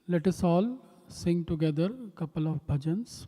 Let us all sing together a couple of bhajans.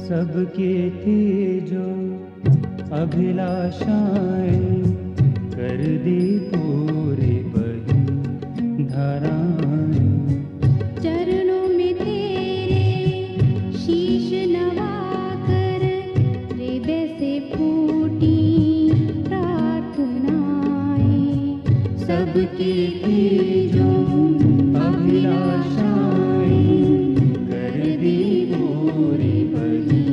सबकी थी जो अभिलाषाएं कर दी पूरी बही धाराएं। चरणों में तेरे शीश नवाकर हृदय से फूटी प्रार्थनाएं। सबकी थी जो अभिलाषाएं कर दी पूरी बही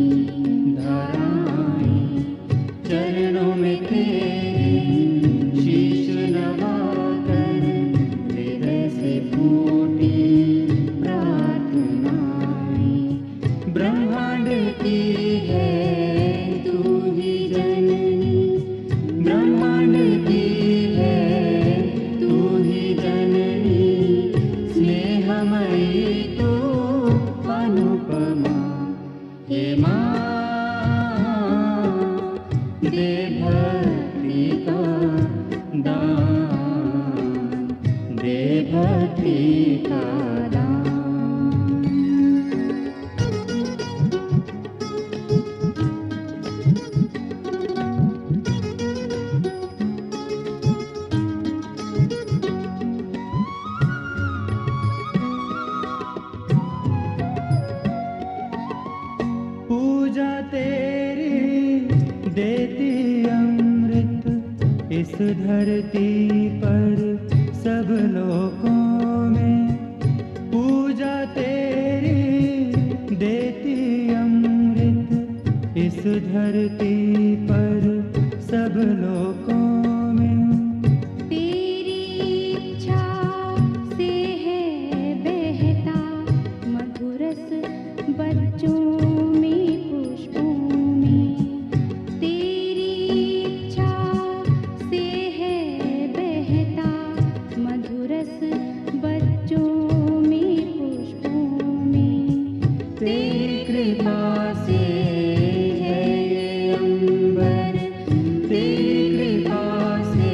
धाराएं। चरणों में तेरे शीश नवाकर हृदय से फूटी प्रार्थनाएं। ब्रह्मांड की है तू ही जननी, ब्रह्मांड की है तू ही जननी, स्नेहमयी तू अनुपमा। हे माँ दे भक्ति का दान, दे भक्ति का दान। पूजा तेरी देती अमृत इस धरती पर सब लोगों में। पूजा तेरी देती अमृत इस धरती पर सब लोगों में। तेरी इच्छा से है बहता मधुरस बच्चों में पुष्पों में। तेरी इच्छा से है बहता मधुरस बच्चों में पुष्पों में। तेरी कृपा से है ये अंबर, तेरी कृपा से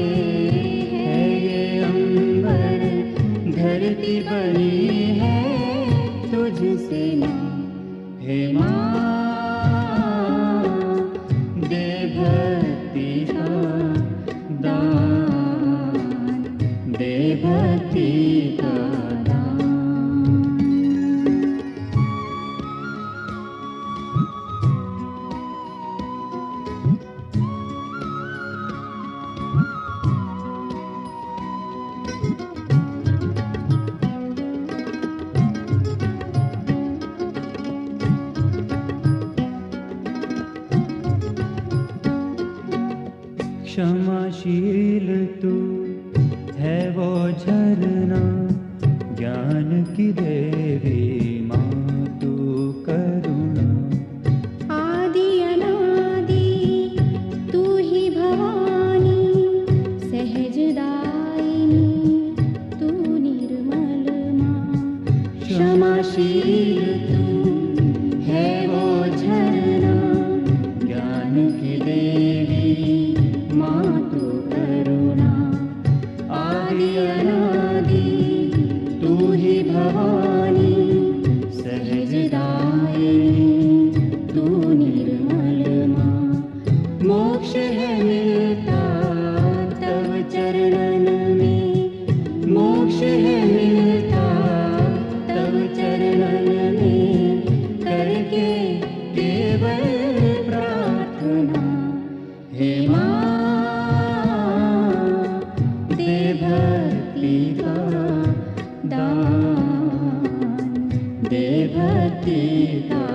है ये अंबर। धरती बनी है तुझसे ना। हे माँ दे भक्ति का दान, दे भक्ति का दान। क्षमाशील तू है वो झरना, ज्ञान की देवी माँ तू करुणा। आदि अनादि तू ही भवानी, सहजदायिनी तू निर्मल माँ। क्षमाशील तू है वो झरना, ज्ञान की देवी माँ तू करुणा। आदि अनादि तू ही भवानी, सहजदायिनी तू निर्मल माँ। मोक्ष है मिलता तव चरणन में, मोक्ष है मिलता तव चरणन में, करके केवल प्रार्थना। हे माँ दे भक्ति का दान, दे भक्ति का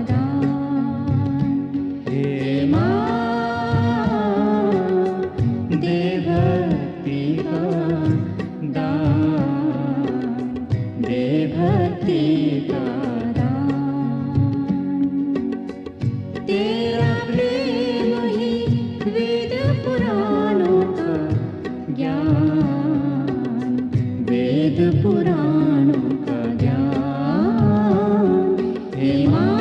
दान। हे माँ दे भक्ति का दान, दे भक्ति का दान। तेरा प्रेम ही वेद पुराणों का ज्ञान, वेद पुराणों का ज्ञान। हे माँ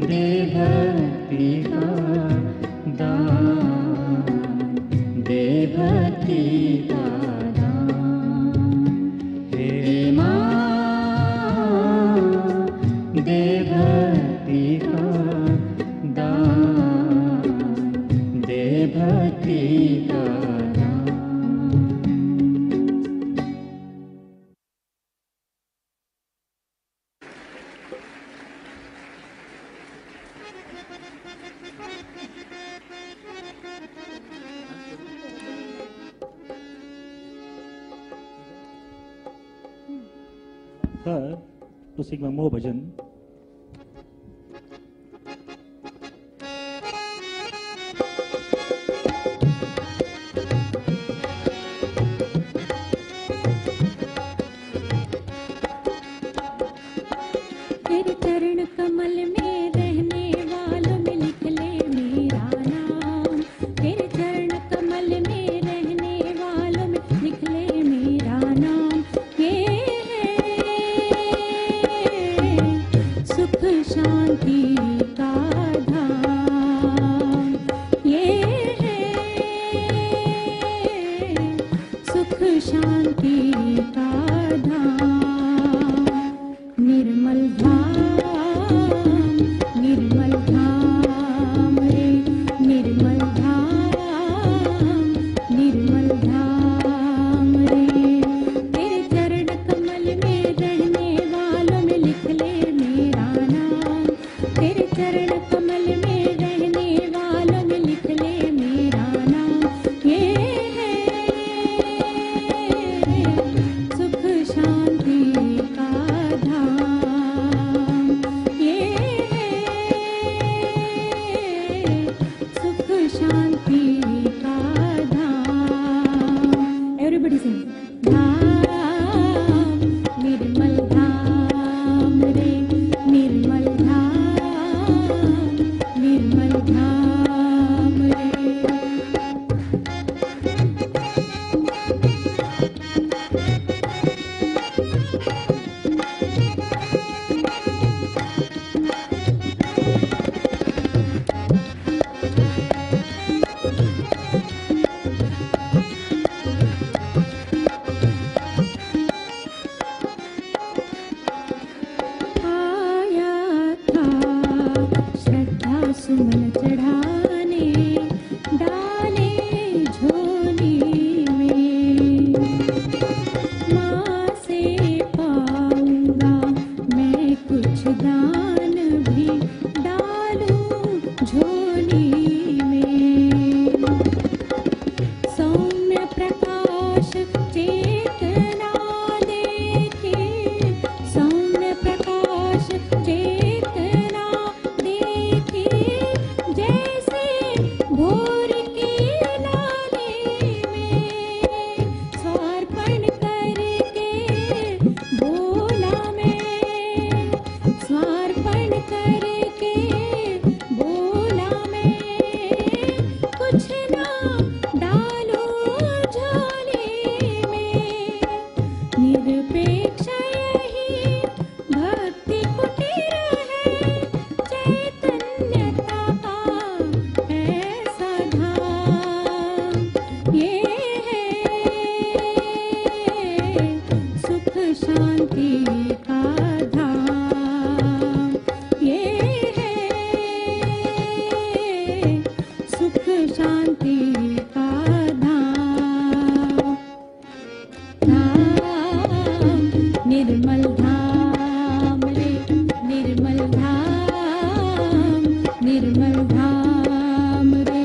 दे भक्ति का दान, दे भक्ति का दान। हे माँ दे भक्ति का दान, दे भक्ति का दान। Third, to sing one more bhajan. तेरे चरण कमल में रहने वालों में लिख ले मेरा नाम। तेरे चरण कमल में रहने वालों में लिख ले मेरा नाम। ये है भोर के लाले में स्वार्पण करके भोला में स्वार्पण करके भोला में कुछ ना डालो झोले में निरपेक्ष यही भक्ति कुटीर है चैतन्यता का ऐसा धाम ये है सुख शांति का धाम ये है सुख शांति का धाम धाम निर्मल धाम रे निर्मल धाम निर्मल धाम रे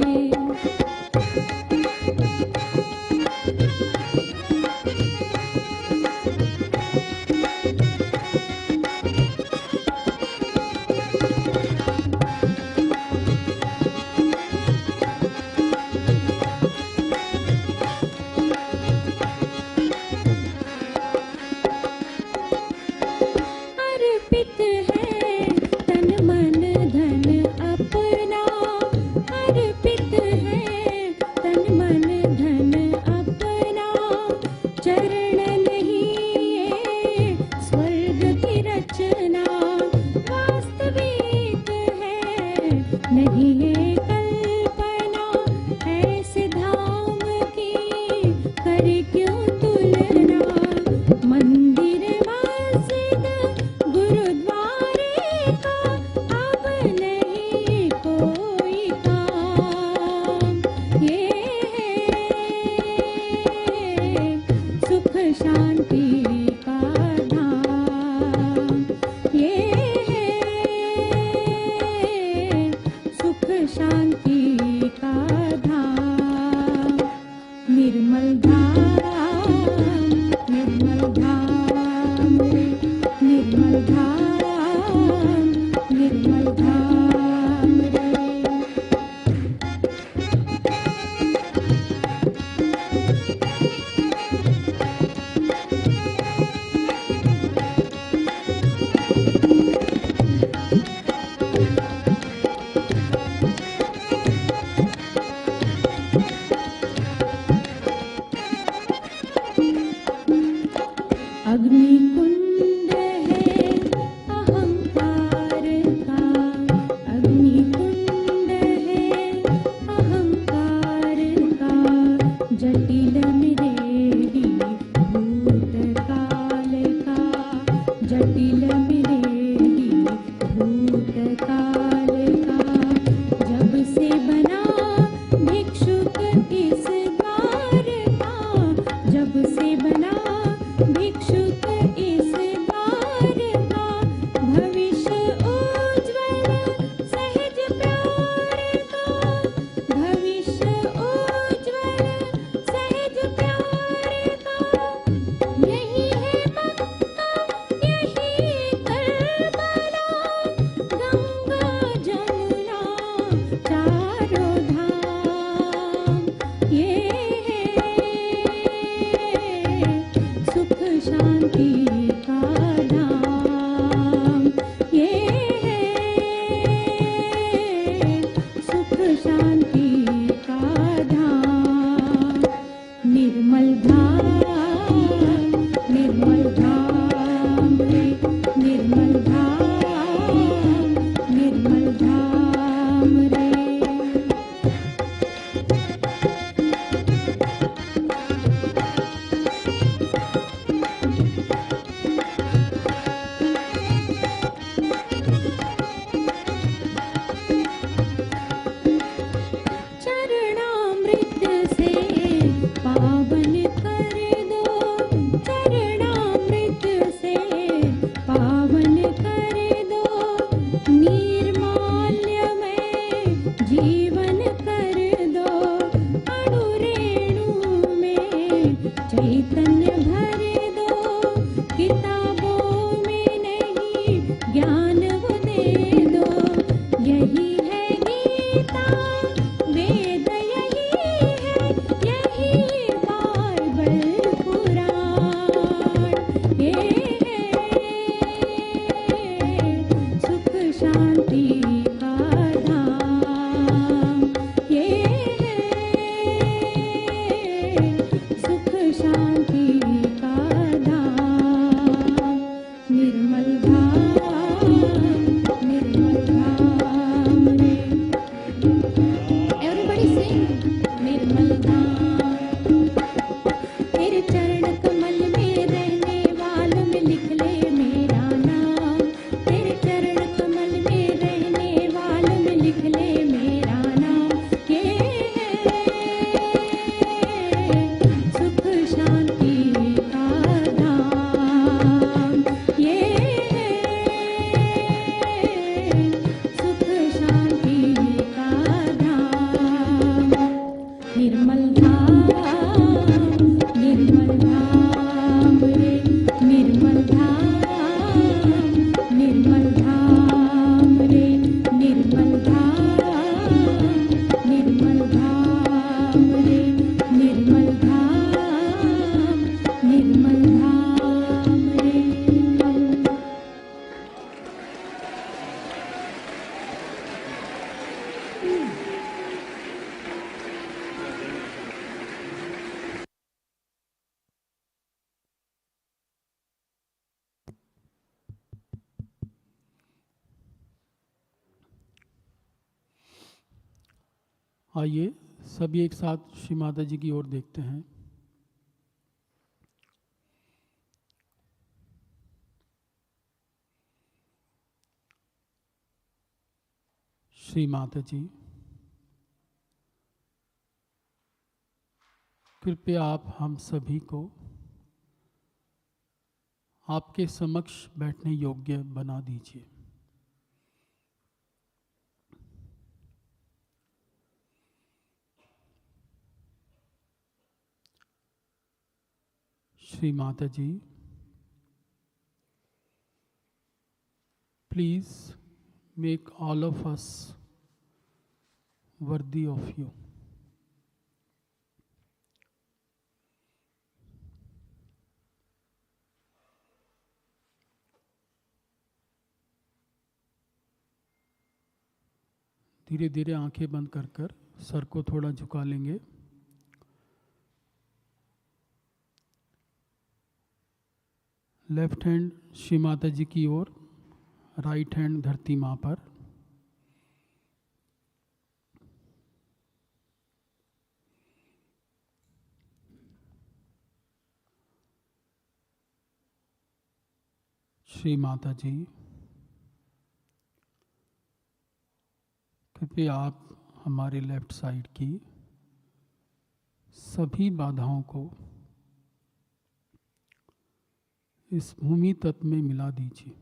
निर्मल धाम। तेरे चरण कमल में रहने वालों में लिख ले मेरा नाम। तेरे चरण कमल में रहने वालों में लिख ले मेरा नाम। ये सुख शांति का धाम, ये सुख शांति का धाम। निर्मल धाम, निर्मल धाम रे, निर्मल धाम, निर्मल धाम रे, निर्मल धाम, निर्मल धाम रे, निर्मल धाम, निर्मल धाम रे। आइए सभी एक साथ श्री माता जी की ओर देखते हैं। श्री माता जी, कृपया आप हम सभी को आपके समक्ष बैठने योग्य बना दीजिए। Shri Mata ji, please make all of us worthy of you. धीरे धीरे आंखें बंद कर कर सर को थोड़ा झुका लेंगे। लेफ्ट हैंड श्री माता जी की ओर, राइट हैंड धरती माँ पर। श्री माता जी, कृपया आप हमारे लेफ्ट साइड की सभी बाधाओं को इस भूमि तत्व में मिला दीजिए।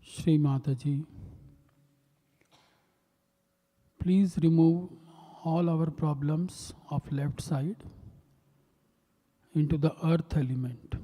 श्री माता जी, please remove all our problems of left side into the earth element.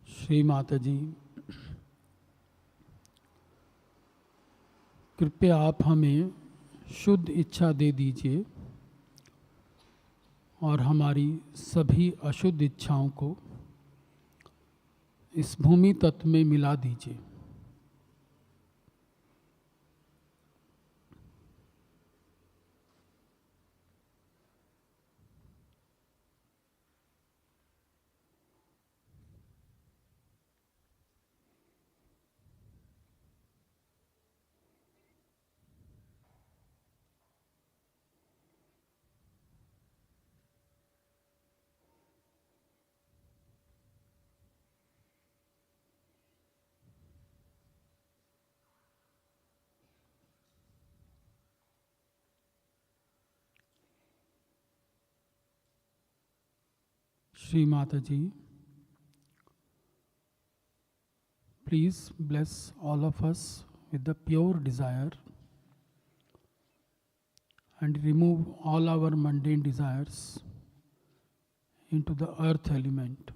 Shri Mata जी, कृपया आप हमें शुद्ध इच्छा दे दीजिए और हमारी सभी अशुद्ध इच्छाओं को इस भूमि तत्व में मिला दीजिए। Shri Mataji, please bless all of us with the pure desire and remove all our mundane desires into the earth element.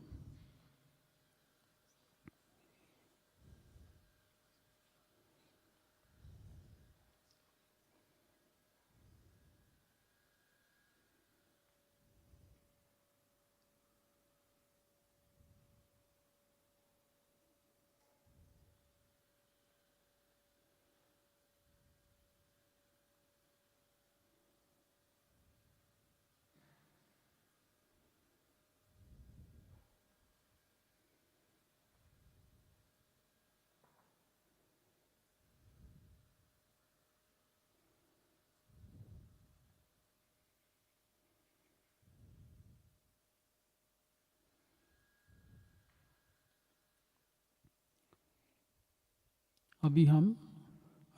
अभी हम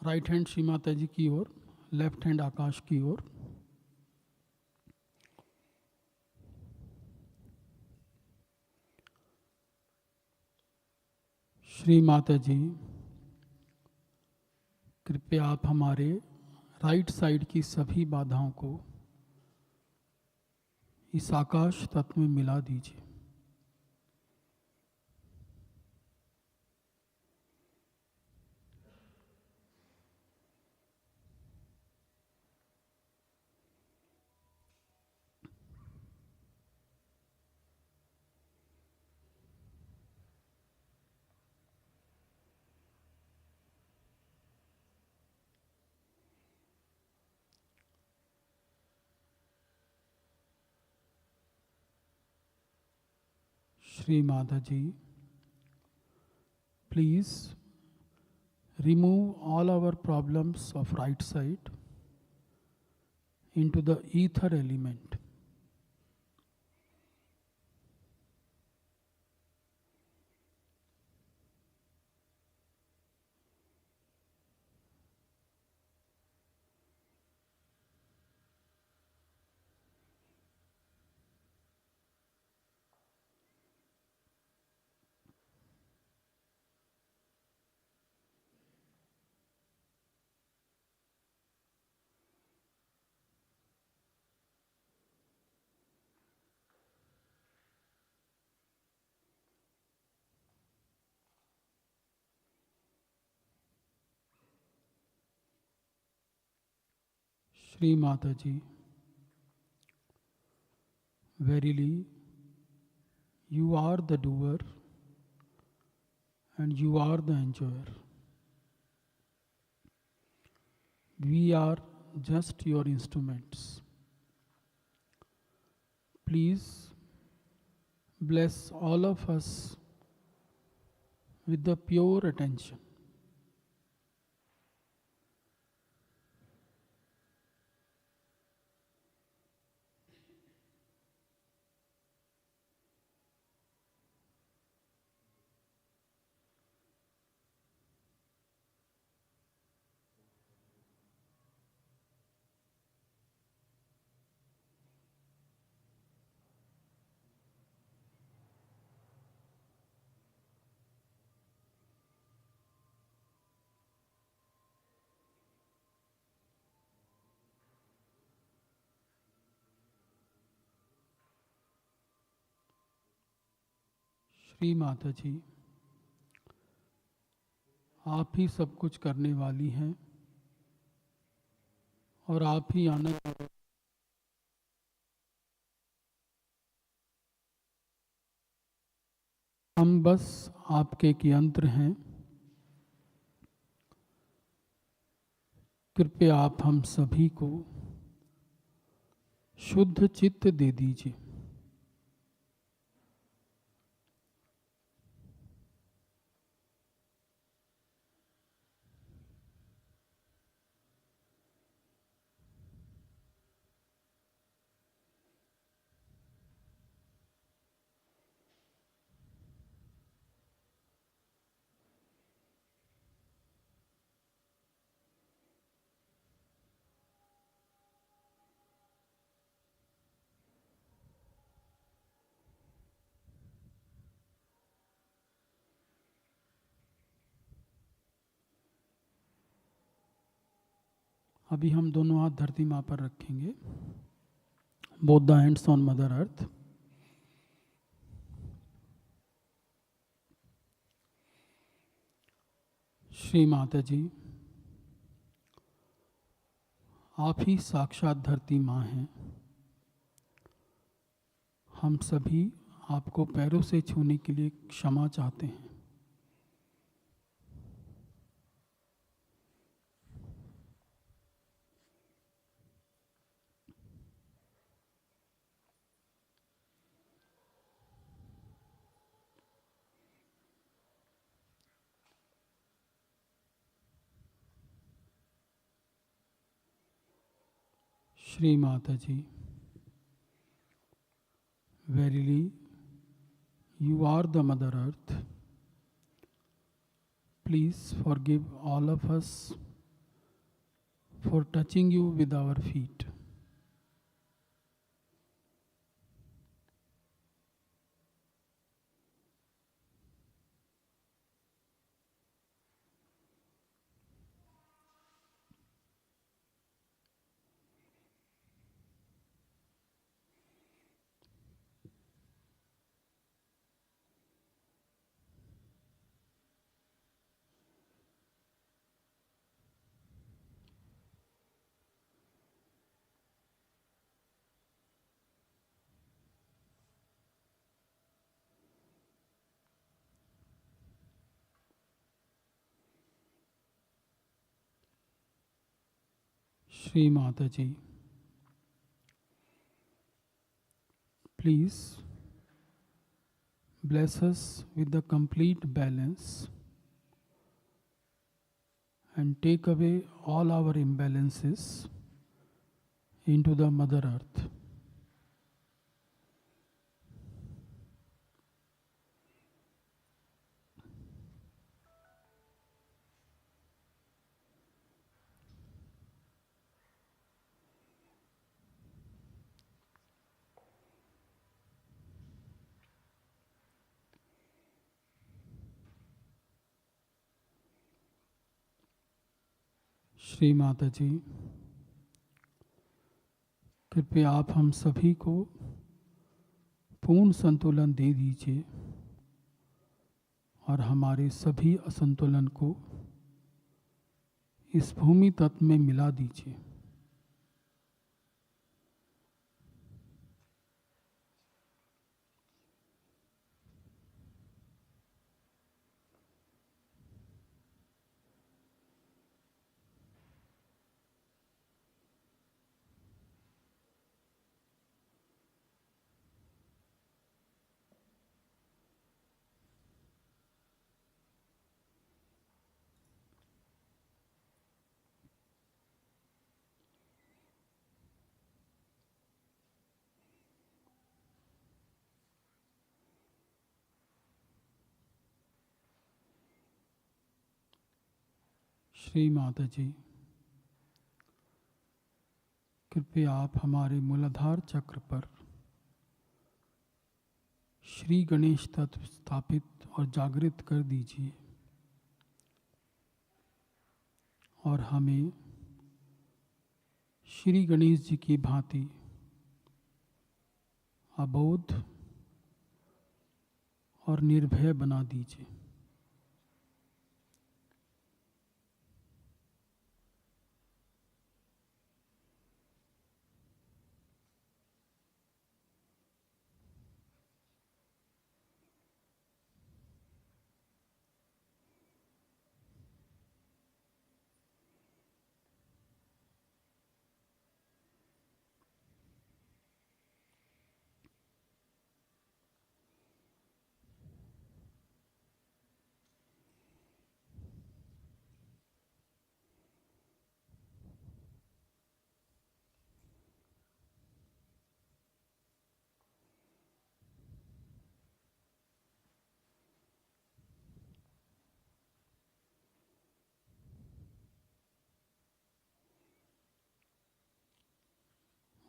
राइट हैंड श्री माता जी की ओर, लेफ्ट हैंड आकाश की ओर। श्री माता जी, कृपया आप हमारे राइट साइड की सभी बाधाओं को इस आकाश तत्व में मिला दीजिए। Shri Mataji, please remove all our problems of right side into the ether element. Shri Mataji, verily you are the doer and you are the enjoyer. We are just your instruments. Please bless all of us with the pure attention. Shri Mata जी, आप ही सब कुछ करने वाली हैं और आप ही आनंद। हम बस आपके एक यंत्र हैं। कृपया आप हम सभी को शुद्ध चित्त दे दीजिए। अभी हम दोनों हाथ धरती माँ पर रखेंगे, both the hands on mother earth. Shri Mata जी, आप ही साक्षात धरती माँ हैं। हम सभी आपको पैरों से छूने के लिए क्षमा चाहते हैं। श्री माता जी, verily you are the Mother Earth. Please forgive all of us for touching you with our feet. Shri Mata Ji, please bless us with the complete balance and take away all our imbalances into the Mother Earth. Shri Mata जी, कृपया आप हम सभी को पूर्ण संतुलन दे दीजिए और हमारे सभी असंतुलन को इस भूमि तत्व में मिला दीजिए। श्री माता जी, कृपया आप हमारे मूलाधार चक्र पर श्री गणेश तत्व स्थापित और जागृत कर दीजिए और हमें श्री गणेश जी की भांति अबोध और निर्भय बना दीजिए।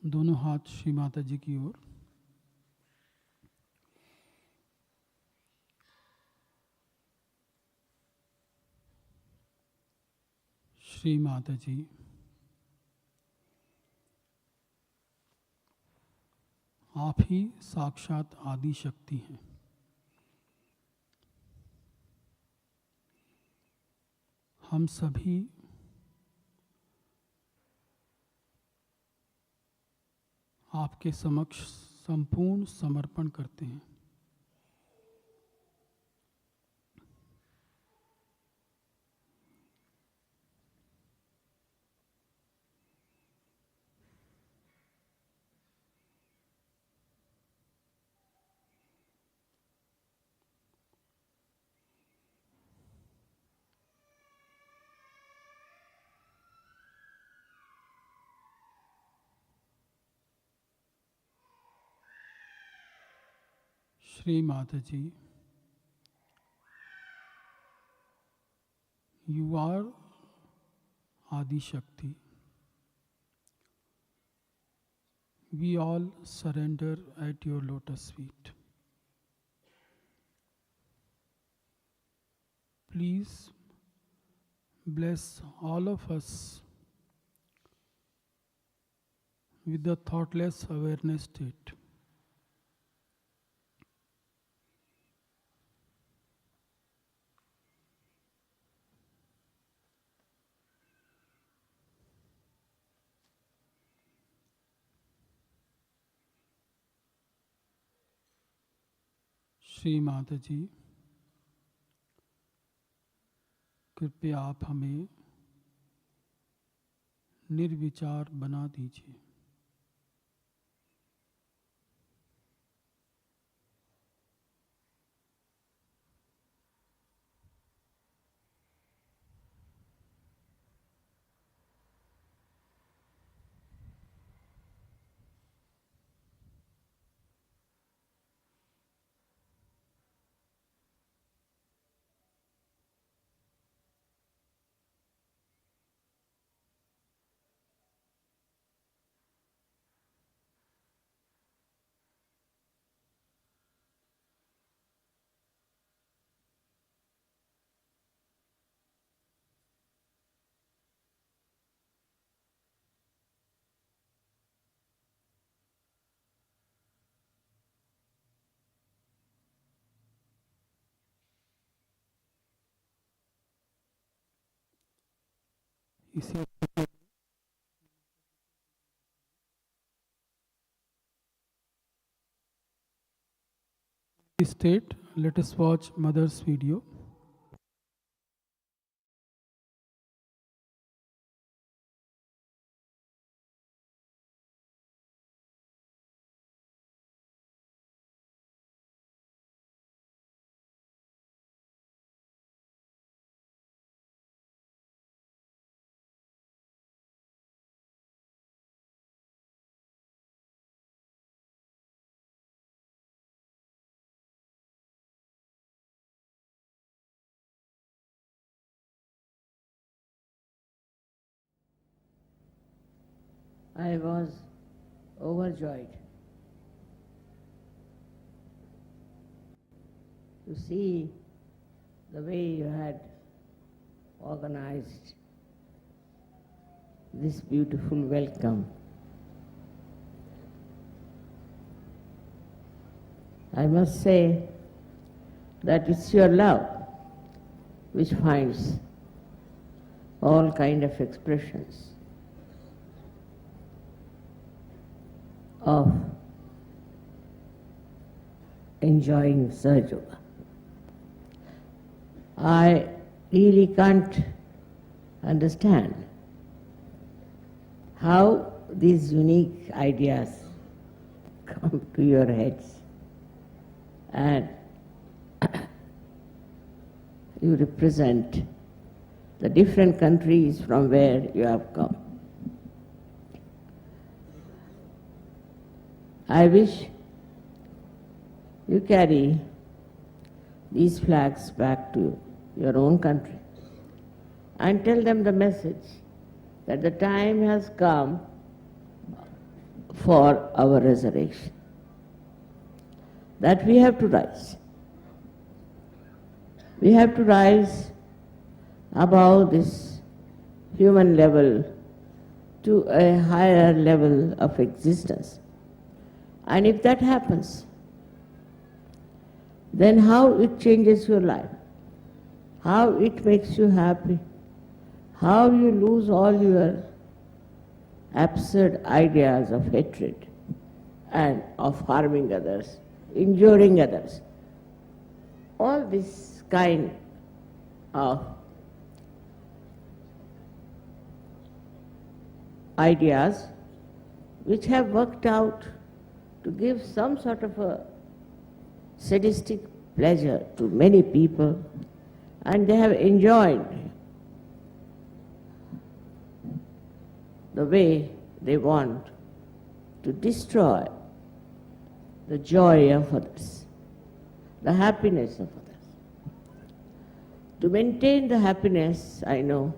दोनों हाथ श्री माता जी की ओर। श्री माता जी, आप ही साक्षात आदि शक्ति हैं। हम सभी आपके समक्ष संपूर्ण समर्पण करते हैं। Shri Mataji, you are Adi Shakti. We all surrender at your lotus feet. Please bless all of us with the thoughtless awareness state. Shri Mata जी, कृपया आप हमें निर्विचार बना दीजिए। इसी state, let us watch mother's video. I was overjoyed to see the way you had organized this beautiful welcome. I must say that it's your love which finds all kind of expressions of enjoying Sahaja Yoga. I really can't understand how these unique ideas come to your heads and you represent the different countries from where you have come. I wish you carry these flags back to your own country and tell them the message that the time has come for our resurrection, that we have to rise. We have to rise above this human level to a higher level of existence. And if that happens, then how it changes your life, how it makes you happy, how you lose all your absurd ideas of hatred and of harming others, injuring others. All this kind of ideas which have worked out to give some sort of a sadistic pleasure to many people, and they have enjoyed the way they want to destroy the joy of others, the happiness of others. To maintain the happiness, I know,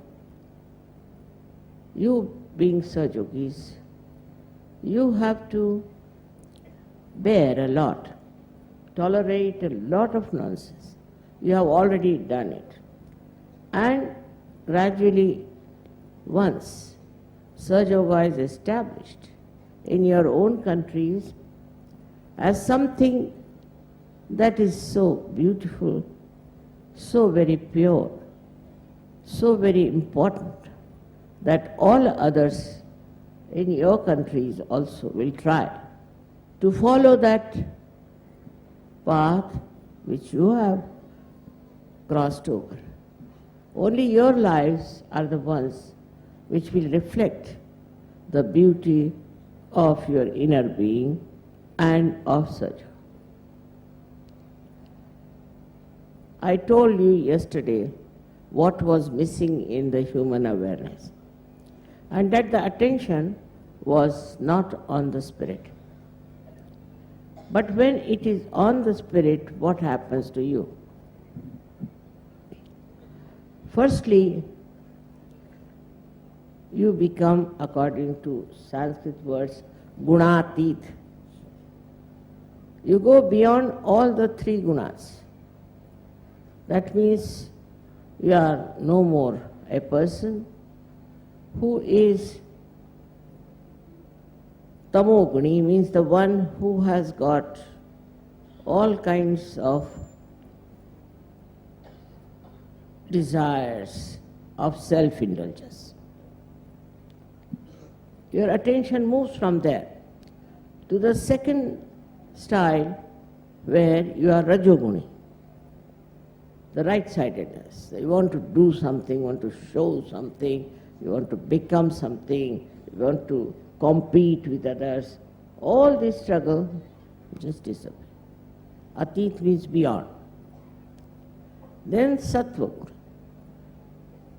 you being Sahajogis, you have to bear a lot, tolerate a lot of nonsense. You have already done it. And gradually, once Sahaja Yoga is established in your own countries as something that is so beautiful, so very pure, so very important, that all others in your countries also will try to follow that path which you have crossed over. Only your lives are the ones which will reflect the beauty of your inner being and of Sahaja. I told you yesterday what was missing in the human awareness, and that the attention was not on the spirit. But when it is on the spirit, what happens to you? Firstly, you become, according to Sanskrit words, gunatit. You go beyond all the three gunas. That means you are no more a person who is tamoguni, means the one who has got all kinds of desires of self-indulgence. Your attention moves from there to the second style where you are rajoguni, the right-sidedness. You want to do something, you want to show something, you want to become something, you want to compete with others. All this struggle just disappears. Atit means beyond. Then sattva guna.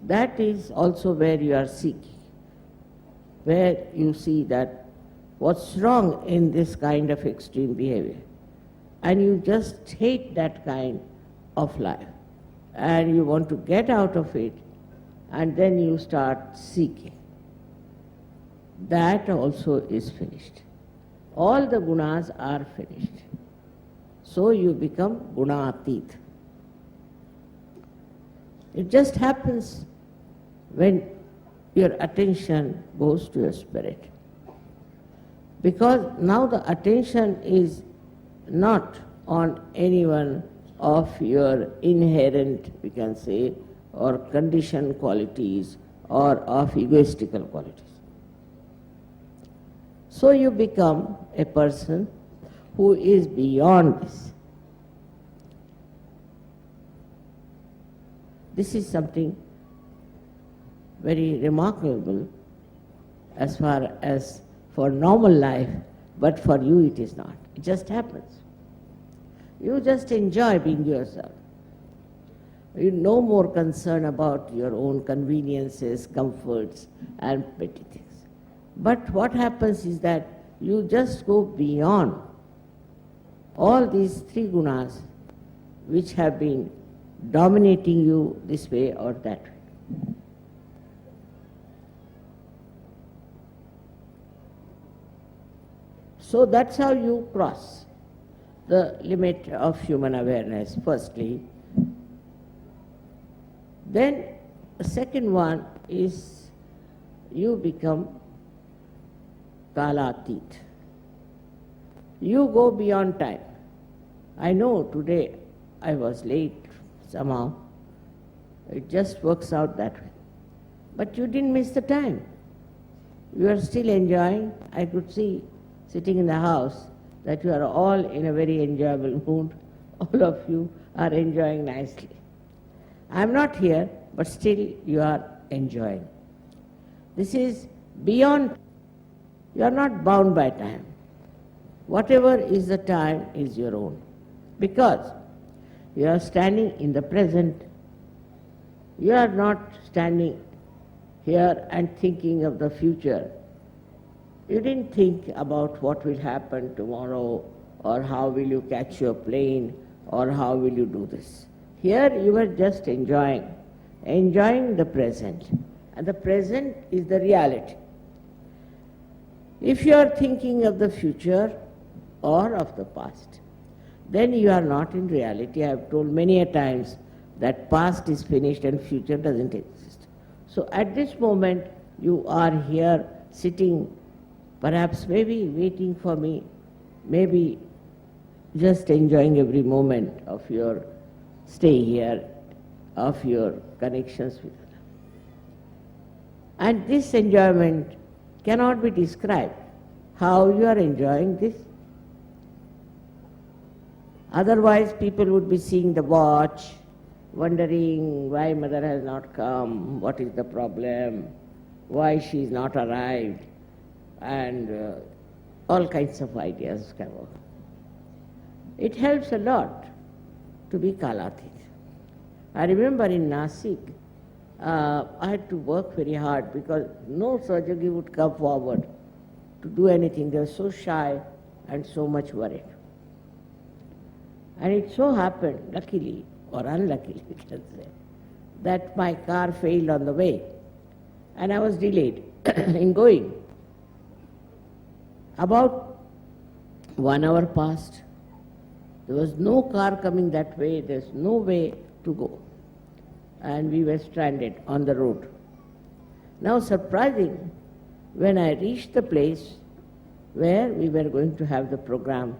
That is also where you are seeking, where you see that what's wrong in this kind of extreme behavior, and you just hate that kind of life, and you want to get out of it, and then you start seeking. That also is finished. All the gunas are finished. So you become gunatit. It just happens when your attention goes to your spirit. Because now the attention is not on any one of your inherent, we can say, or conditioned qualities or of egoistical qualities. So you become a person who is beyond this. This is something very remarkable as far as for normal life, but for you it is not. It just happens. You just enjoy being yourself. You're no more concerned about your own conveniences, comforts, and petty things. But what happens is that you just go beyond all these three gunas which have been dominating you this way or that way. So that's how you cross the limit of human awareness, firstly. Then the second one is you become kalatit. You go beyond time. I know today I was late somehow. It just works out that way. But you didn't miss the time. You are still enjoying. I could see sitting in the house that you are all in a very enjoyable mood. All of you are enjoying nicely. I am not here, but still you are enjoying. This is beyond. You are not bound by time. Whatever is the time is your own. Because you are standing in the present. You are not standing here and thinking of the future. You didn't think about what will happen tomorrow, or how will you catch your plane, or how will you do this. Here you are just enjoying the present. And the present is the reality. If you are thinking of the future or of the past, then you are not in reality. I have told many a times that past is finished and future doesn't exist. So at this moment, you are here sitting, perhaps maybe waiting for me, maybe just enjoying every moment of your stay here, of your connections with others. And this enjoyment cannot be described. How you are enjoying this? Otherwise, people would be seeing the watch, wondering why mother has not come, what is the problem, why she is not arrived, and all kinds of ideas come up. It helps a lot to be Kalatit. I remember in Nasik, I had to work very hard because no Sahajogi would come forward to do anything. They were so shy and so much worried. And it so happened, luckily or unluckily, we can say, that my car failed on the way and I was delayed in going. About 1 hour passed. There was no car coming that way, there's no way to go. And we were stranded on the road. Now surprising, when I reached the place where we were going to have the program,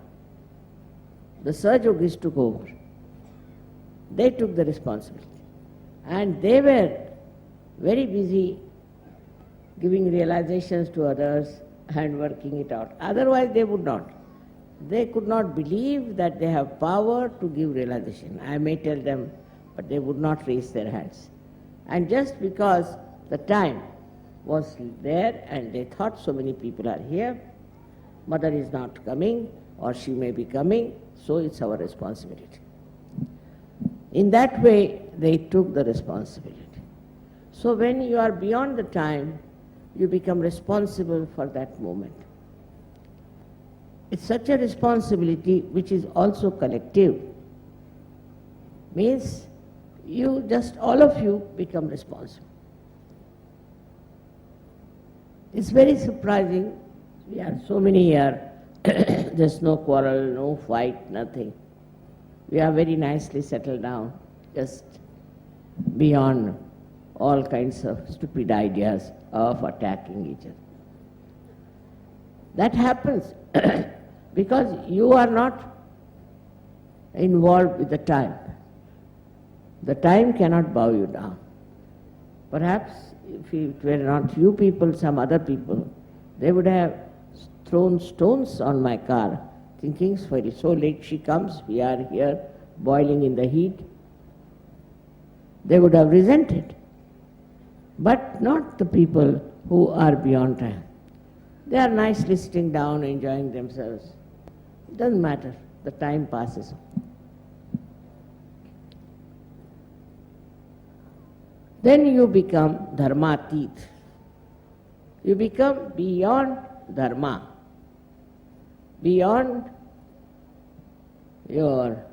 the Sahajogis took over. They took the responsibility. And they were very busy giving realizations to others and working it out. Otherwise they would not. They could not believe that they have power to give realization. I may tell them, but they would not raise their hands. And just because the time was there and they thought so many people are here, mother is not coming or she may be coming, so it's our responsibility. In that way, they took the responsibility. So when you are beyond the time, you become responsible for that moment. It's such a responsibility which is also collective. Means you just, all of you become responsible. It's very surprising. We are so many here. There's no quarrel, no fight, nothing. We are very nicely settled down, just beyond all kinds of stupid ideas of attacking each other. That happens because you are not involved with the time. The time cannot bow you down. Perhaps if it were not you people, some other people, they would have thrown stones on my car, thinking, so late she comes, we are here boiling in the heat. They would have resented. But not the people who are beyond time. They are nicely sitting down, enjoying themselves. It doesn't matter, the time passes. Then you become dharmatit. You become beyond dharma, beyond your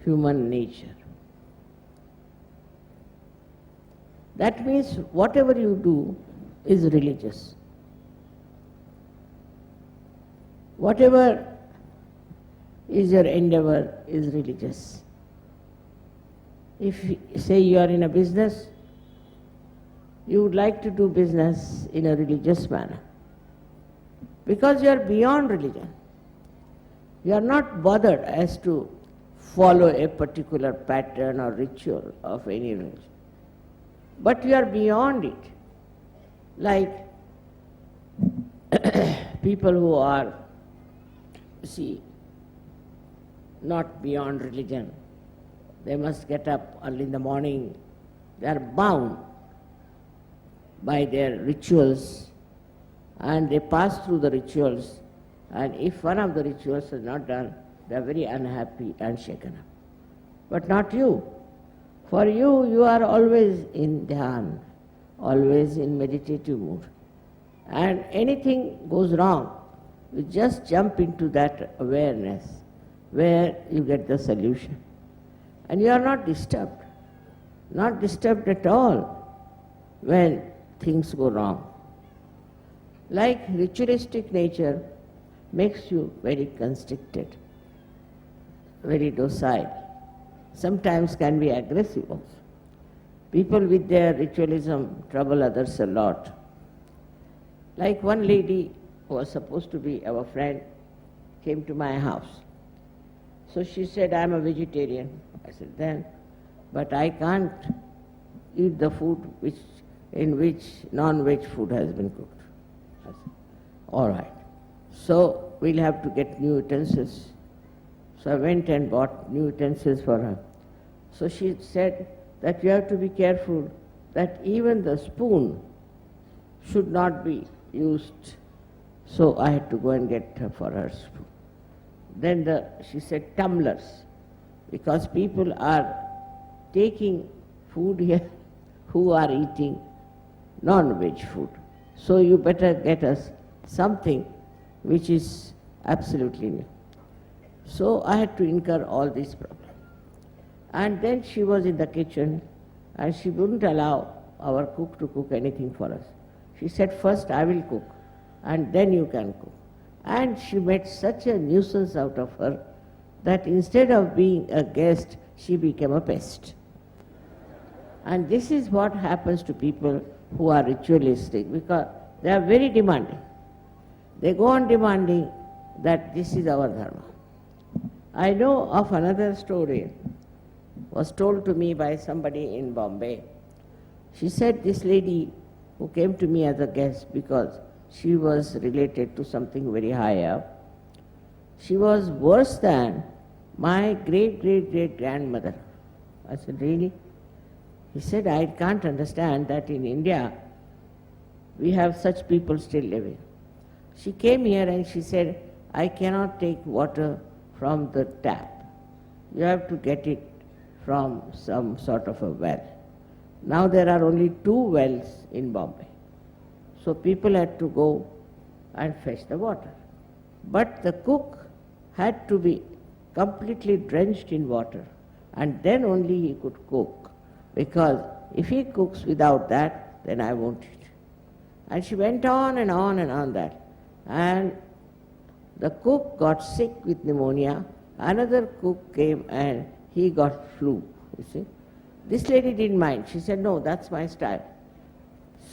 human nature. That means whatever you do is religious. Whatever is your endeavor is religious. If, say, you are in a business, you would like to do business in a religious manner because you are beyond religion. You are not bothered as to follow a particular pattern or ritual of any religion. But you are beyond it. Like people who are, not beyond religion. They must get up early in the morning. They are bound by their rituals and they pass through the rituals, and if one of the rituals is not done, they are very unhappy and shaken up. But not you. For you, you are always in dhyan, always in meditative mood. And anything goes wrong, you just jump into that awareness where you get the solution. And you are not disturbed at all when things go wrong. Like ritualistic nature makes you very constricted, very docile, sometimes can be aggressive also. People with their ritualism trouble others a lot. Like one lady who was supposed to be our friend came to my house. So she said, I am a vegetarian. I said, then, but I can't eat the food in which non-veg food has been cooked. I said, all right. So we'll have to get new utensils. So I went and bought new utensils for her. So she said that you have to be careful that even the spoon should not be used. So I had to go and get her for her spoon. Then she said tumblers, because people are taking food here who are eating non-veg food. So you better get us something which is absolutely new. So I had to incur all these problems. And then she was in the kitchen and she wouldn't allow our cook to cook anything for us. She said, first I will cook and then you can cook. And she made such a nuisance out of her that instead of being a guest, she became a pest. And this is what happens to people who are ritualistic, because they are very demanding. They go on demanding that this is our dharma. I know of another story, was told to me by somebody in Bombay. She said this lady who came to me as a guest because she was related to something very high up, she was worse than my great-great-great-grandmother. I said, really? He said, I can't understand that in India we have such people still living. She came here and she said, I cannot take water from the tap. You have to get it from some sort of a well. Now there are only 2 wells in Bombay. So people had to go and fetch the water. But the cook had to be completely drenched in water, and then only he could cook, because if he cooks without that, then I won't eat. And she went on and on and on that. And the cook got sick with pneumonia. Another cook came and he got flu, you see. This lady didn't mind. She said, no, that's my style.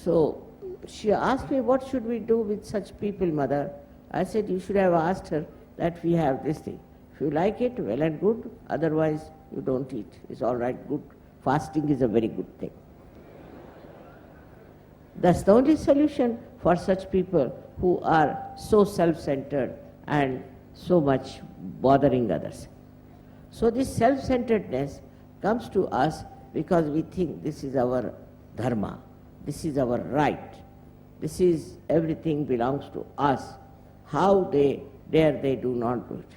So she asked me, what should we do with such people, mother? I said, you should have asked her that we have this thing. If you like it, well and good. Otherwise, you don't eat. It's all right, good. Fasting is a very good thing. That's the only solution for such people who are so self-centered and so much bothering others. So this self-centeredness comes to us because we think this is our dharma, this is our right, this is everything belongs to us. How dare they do not do it?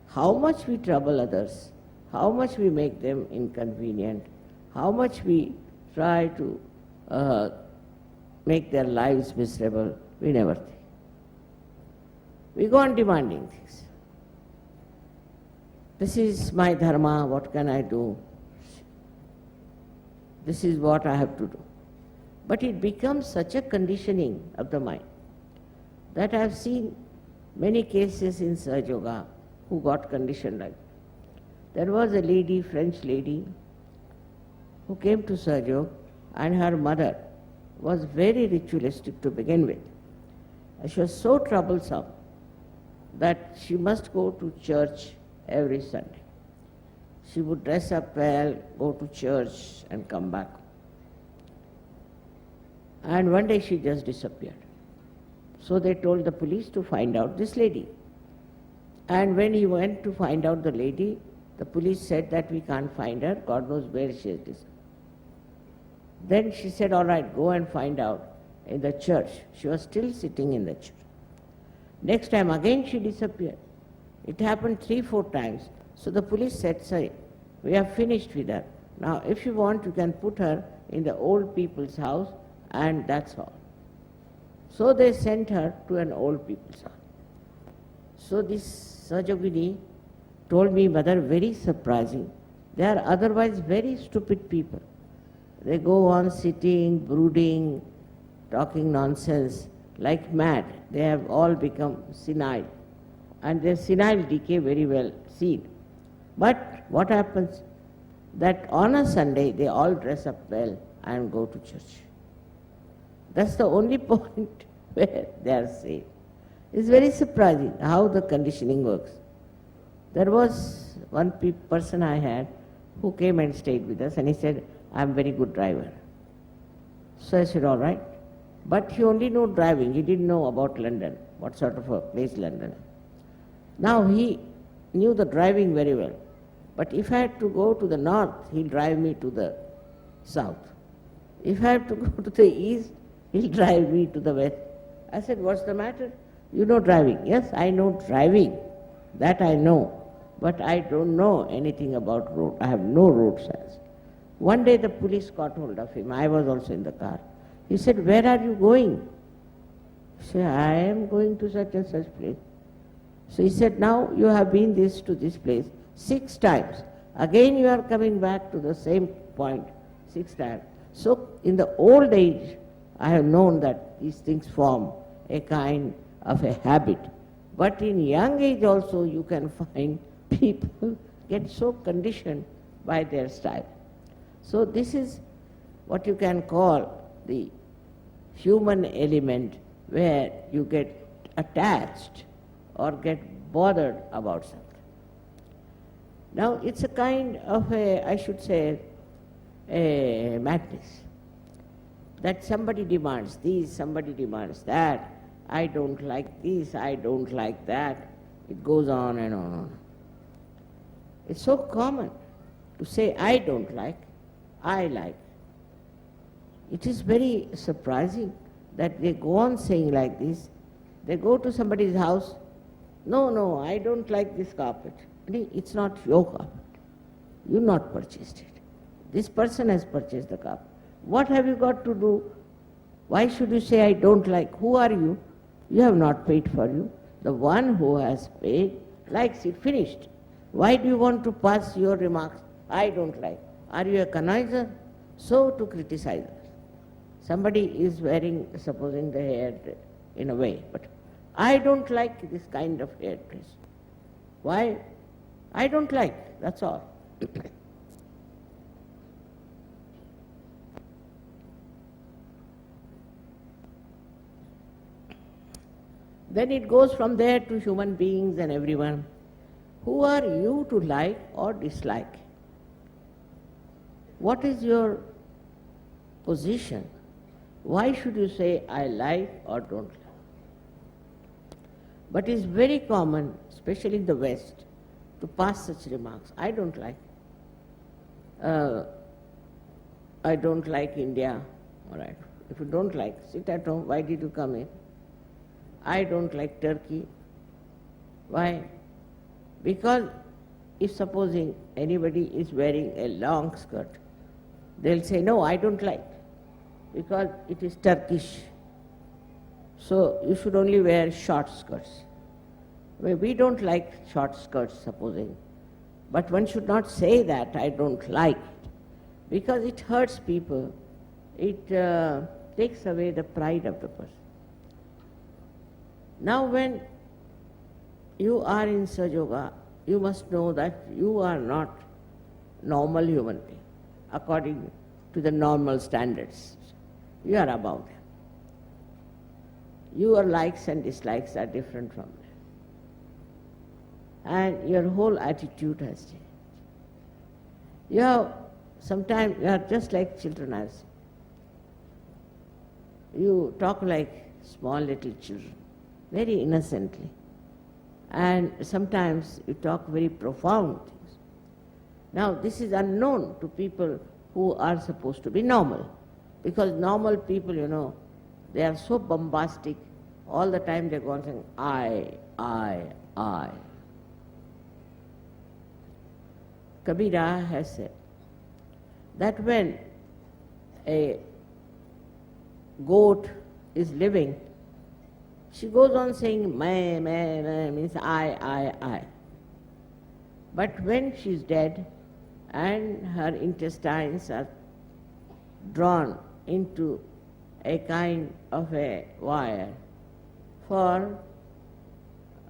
How much we trouble others, how much we make them inconvenient, how much we try to make their lives miserable, we never think. We go on demanding things. This is my dharma, what can I do? This is what I have to do. But it becomes such a conditioning of the mind that I have seen many cases in Sahaja Yoga who got conditioned like that. There was a lady, French lady, who came to Sahaja Yoga, and her mother was very ritualistic to begin with. And she was so troublesome that she must go to church every Sunday. She would dress up well, go to church and come back. And one day she just disappeared. So they told the police to find out this lady. And when he went to find out the lady, the police said that we can't find her, God knows where she is. Then she said, all right, go and find out in the church. She was still sitting in the church. Next time again she disappeared. It happened 3-4 times. So the police said, sorry, we are finished with her. Now if you want, you can put her in the old people's house, and that's all. So they sent her to an old people's house. So this Sajogini told me, Mother, very surprising. They are otherwise very stupid people. They go on sitting, brooding, talking nonsense like mad. They have all become senile. And their senile decay very well seen. But what happens? That on a Sunday they all dress up well and go to church. That's the only point where they are safe. It's very surprising how the conditioning works. There was one person I had who came and stayed with us, and he said, I'm a very good driver. So I said, all right. But he only knew driving. He didn't know about London, what sort of a place London is. Now he knew the driving very well. But if I had to go to the north, he'll drive me to the south. If I have to go to the east, he'll drive me to the west. I said, what's the matter? You know driving. Yes, I know driving. That I know. But I don't know anything about road. I have no road sense. One day the police caught hold of him. I was also in the car. He said, where are you going? I said, I am going to such and such place. So he said, now you have been to this place 6 times. Again you are coming back to the same point 6 times. So in the old age, I have known that these things form a kind of a habit. But in young age also you can find people get so conditioned by their style. So this is what you can call the human element, where you get attached or get bothered about something. Now it's a kind of a, I should say, a madness. That somebody demands this, somebody demands that, I don't like this, I don't like that. It goes on and on and on. It's so common to say, I don't like, I like. It is very surprising that they go on saying like this. They go to somebody's house, no, I don't like this carpet. It's not your carpet. You not purchased it. This person has purchased the carpet. What have you got to do? Why should you say I don't like? Who are you? You have not paid for you. The one who has paid likes it, finished. Why do you want to pass your remarks? I don't like. Are you a connoisseur? So to criticize us. Somebody is wearing, supposing the hair in a way, but I don't like this kind of hairdress. Why? I don't like, that's all. Then it goes from there to human beings and everyone. Who are you to like or dislike? What is your position? Why should you say I like or don't like? But it's very common, especially in the West, to pass such remarks. I don't like. I don't like India. All right. If you don't like, sit at home. Why did you come in? I don't like Turkey. Why? Because if supposing anybody is wearing a long skirt, they'll say, no, I don't like, because it is Turkish. So you should only wear short skirts. Well, we don't like short skirts, supposing. But one should not say that I don't like it, because it hurts people. It takes away the pride of the person. Now when you are in Sahaja Yoga, you must know that you are not normal human being, according to the normal standards. You are above them. Your likes and dislikes are different from them. and your whole attitude has changed. Sometimes you are just like children as you talk like small little children, very innocently. And sometimes you talk very profound things. Now this is unknown to people who are supposed to be normal. Because normal people, they are so bombastic, all the time they go on saying, I. Kabira has said that when a goat is living, she goes on saying, meh, means I. But when she's dead and her intestines are drawn into a kind of a wire for,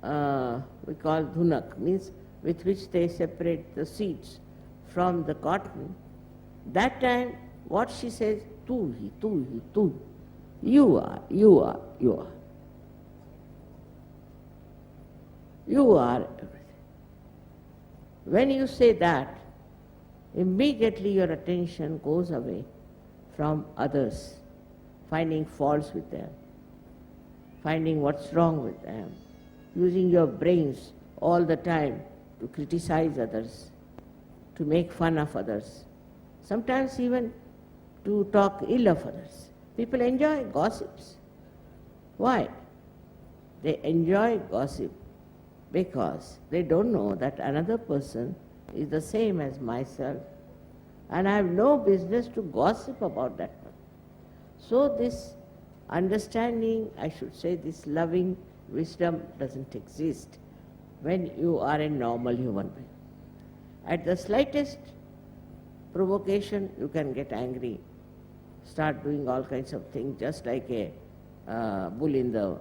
we call dhunak, means with which they separate the seeds from the cotton, that time what she says, tu hi, you are. You are everything. When you say that, immediately your attention goes away from others, finding faults with them, finding what's wrong with them, using your brains all the time to criticize others, to make fun of others, sometimes even to talk ill of others. People enjoy gossips. Why? They enjoy gossip because they don't know that another person is the same as myself, and I have no business to gossip about that person. So this understanding, I should say, this loving wisdom doesn't exist when you are a normal human being. At the slightest provocation, you can get angry, start doing all kinds of things, just like a bull in the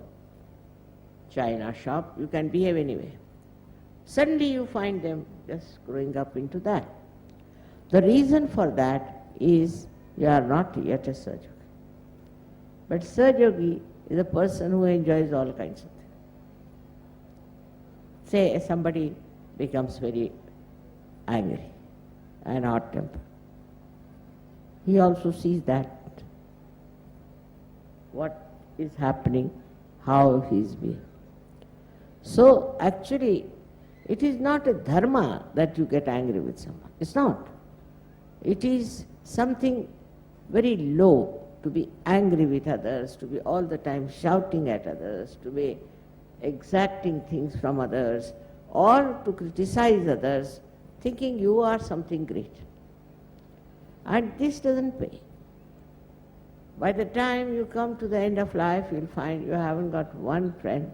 china shop. You can behave anyway. Suddenly you find them just growing up into that. The reason for that is you are not yet a Sahaja Yogi. But Sahaja Yogi is a person who enjoys all kinds of things. Say somebody becomes very angry and hot-tempered. He also sees that, what is happening, how he is being. So actually, it is not a dharma that you get angry with someone. It's not. It is something very low to be angry with others, to be all the time shouting at others, to be exacting things from others, or to criticize others, thinking you are something great. And this doesn't pay. By the time you come to the end of life, you'll find you haven't got one friend,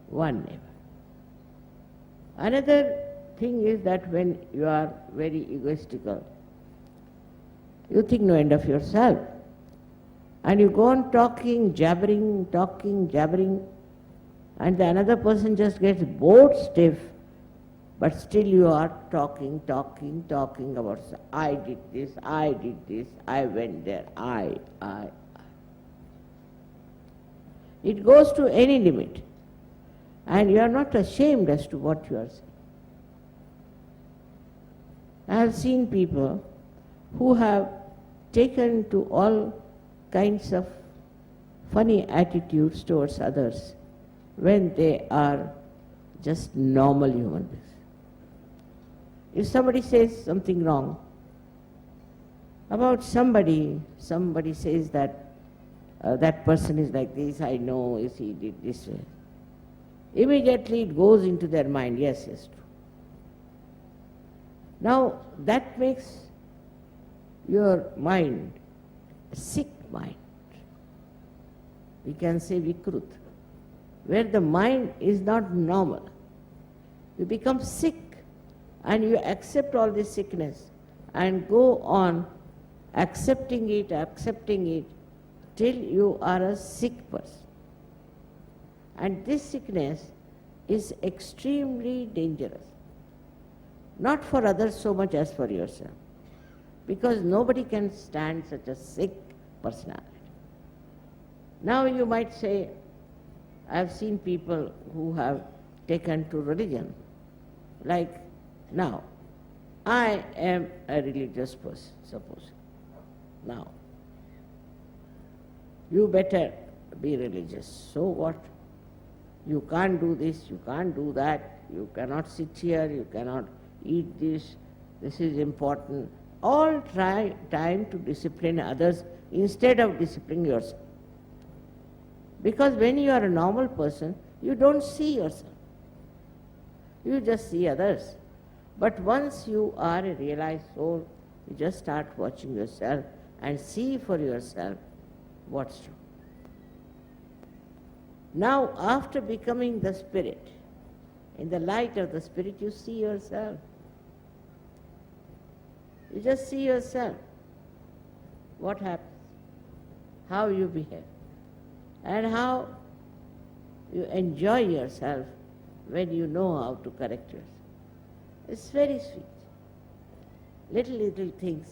one neighbor. Another thing is that when you are very egoistical, you think no end of yourself. And you go on talking, jabbering, and the another person just gets bored stiff, but still you are talking about, I did this, I went there, I. It goes to any limit, and you are not ashamed as to what you are saying. I have seen people who have taken to all kinds of funny attitudes towards others when they are just normal human beings. If somebody says something wrong about somebody says that that person is like this, I know, is he did this way. Immediately it goes into their mind, yes, true. Now that makes your mind a sick mind. We can say vikrut, where the mind is not normal. You become sick and you accept all this sickness and go on accepting it till you are a sick person. And this sickness is extremely dangerous. Not for others so much as for yourself. Because nobody can stand such a sick personality. Now you might say, I have seen people who have taken to religion. Like now, I am a religious person, suppose. Now, you better be religious. So what? You can't do this, you can't do that, you cannot sit here, you cannot eat this is important. All try time to discipline others instead of disciplining yourself. Because when you are a normal person, you don't see yourself. You just see others. But once you are a realized soul, you just start watching yourself and see for yourself what's true. Now, after becoming the spirit, in the light of the spirit, you see yourself. You just see yourself. What happens? How you behave. And how you enjoy yourself when you know how to correct yourself. It's very sweet. Little things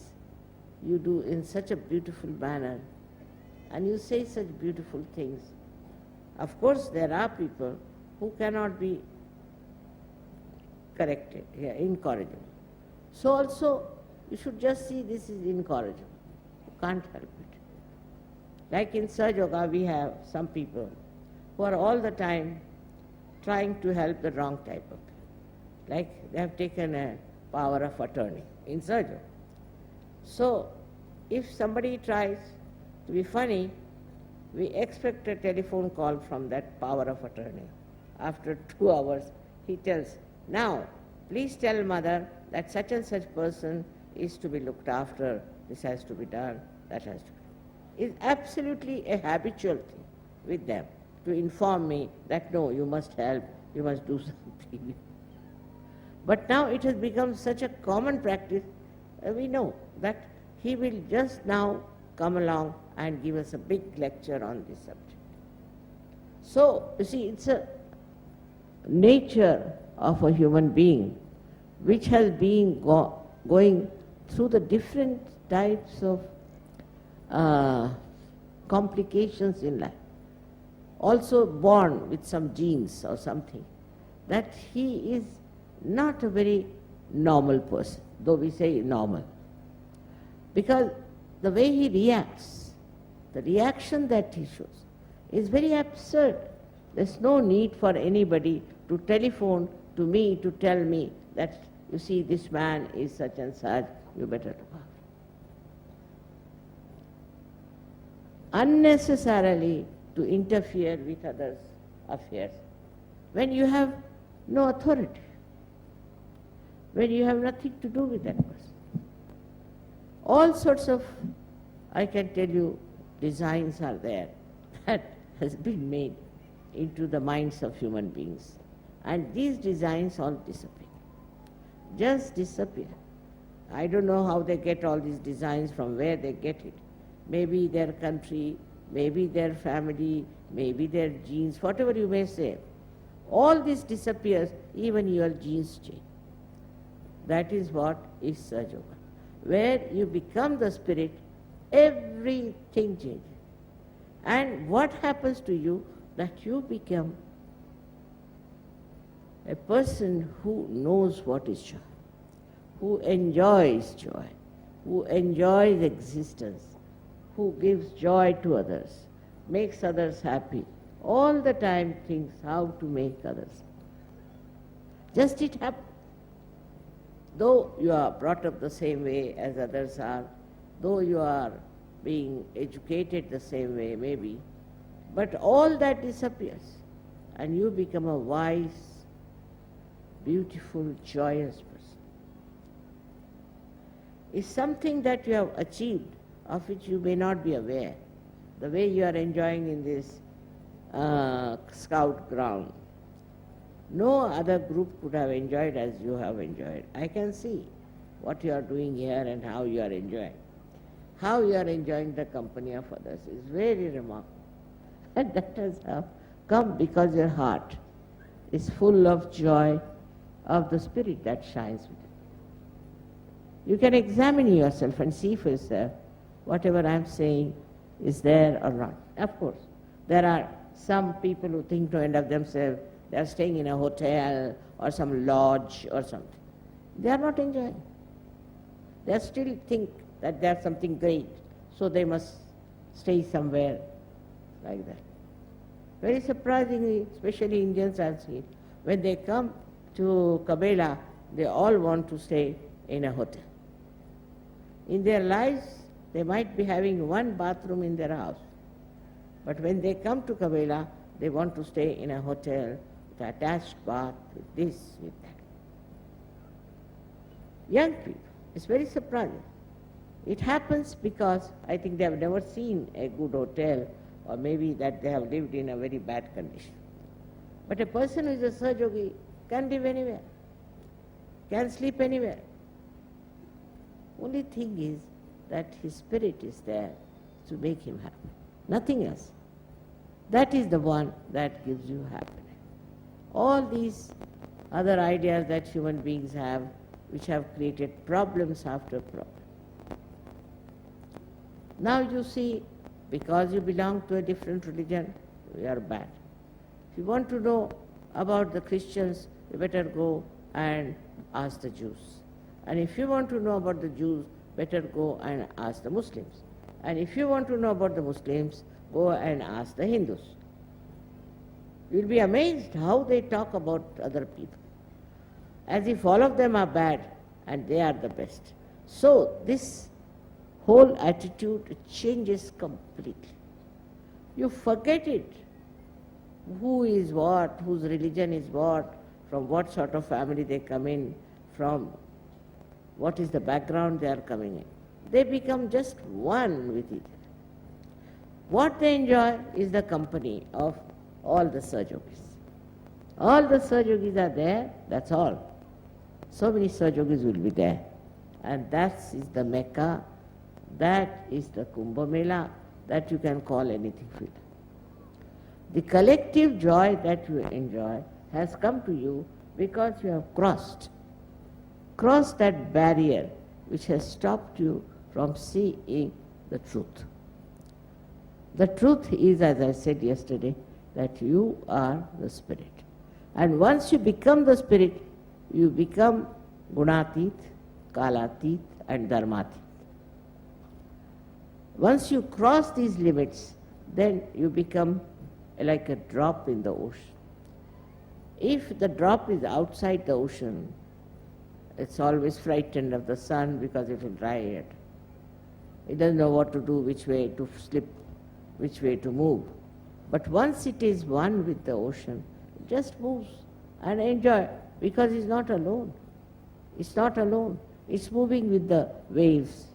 you do in such a beautiful manner, and you say such beautiful things. Of course, there are people who cannot be corrected, incorrigible. So also, you should just see this is incorrigible. You can't help it. Like in Sahaja Yoga, we have some people who are all the time trying to help the wrong type of people. Like they have taken a power of attorney in Sahaja Yoga. So, if somebody tries to be funny, we expect a telephone call from that power of attorney. After 2 hours, he tells, now, please tell mother that such and such person is to be looked after, this has to be done, that has to be done. It's absolutely a habitual thing with them to inform me that no, you must help, you must do something. But now it has become such a common practice, we know that he will just now come along and give us a big lecture on this subject. So, you see, it's a nature of a human being which has been going through the different types of complications in life. Also born with some genes or something, that he is not a very normal person, though we say normal. Because the way he reacts, the reaction that he shows, is very absurd. There's no need for anybody to telephone to me to tell me that, you see, this man is such and such, you better look after. Unnecessarily to interfere with others' affairs when you have no authority, when you have nothing to do with that person. All sorts of, I can tell you, designs are there that has been made into the minds of human beings. And these designs all disappear. Just disappear. I don't know how they get all these designs, from where they get it. Maybe their country, maybe their family, maybe their genes, whatever you may say. All this disappears, even your genes change. That is what is Sahaja Yoga. Where you become the spirit, everything changes. And what happens to you? That you become a person who knows what is joy, who enjoys existence, who gives joy to others, makes others happy, all the time thinks how to make others. Just it happens. Though you are brought up the same way as others are, though you are being educated the same way maybe, but all that disappears and you become a wise, beautiful, joyous person. It's something that you have achieved of which you may not be aware. The way you are enjoying in this scout ground. No other group could have enjoyed as you have enjoyed. I can see what you are doing here and how you are enjoying. How you are enjoying the company of others is very remarkable. And that has come because your heart is full of joy of the spirit that shines within. You can examine yourself and see for yourself whatever I am saying is there or not. Of course, there are some people who think to end of themselves They are staying in a hotel or some lodge or something. They are not enjoying. They still think that they are something great, so they must stay somewhere like that. Very surprisingly, especially Indians I've seen, when they come to Kabela, they all want to stay in a hotel. In their lives, they might be having one bathroom in their house. But when they come to Kabela, they want to stay in a hotel with attached bath, with this, with that. Young people, it's very surprising. It happens because I think they have never seen a good hotel, or maybe that they have lived in a very bad condition. But a person who is a Sahajogi can live anywhere, can sleep anywhere. Only thing is that his spirit is there to make him happy. Nothing else. That is the one that gives you happiness. All these other ideas that human beings have, which have created problems after problem. Now you see, because you belong to a different religion, you are bad. If you want to know about the Christians, you better go and ask the Jews. And if you want to know about the Jews, better go and ask the Muslims. And if you want to know about the Muslims, go and ask the Hindus. You'll be amazed how they talk about other people, as if all of them are bad and they are the best. So this whole attitude changes completely. You forget it. Who is what, whose religion is what, from what sort of family they come in, from what is the background they are coming in. They become just one with each other. What they enjoy is the company of all the Sahajogis. All the Sahajogis are there, that's all. So many Sahajogis will be there. And that is the Mecca, that is the Kumbh Mela, that you can call anything for it. The collective joy that you enjoy has come to you because you have crossed that barrier which has stopped you from seeing the truth. The truth is, as I said yesterday, that you are the spirit. And once you become the spirit, you become Gunatit, Kalatit and Dharmatit. Once you cross these limits, then you become like a drop in the ocean. If the drop is outside the ocean, it's always frightened of the sun because it will dry it. It doesn't know what to do, which way to slip, which way to move. But once it is one with the ocean, it just moves and enjoy, because it's not alone. It's not alone. It's moving with the waves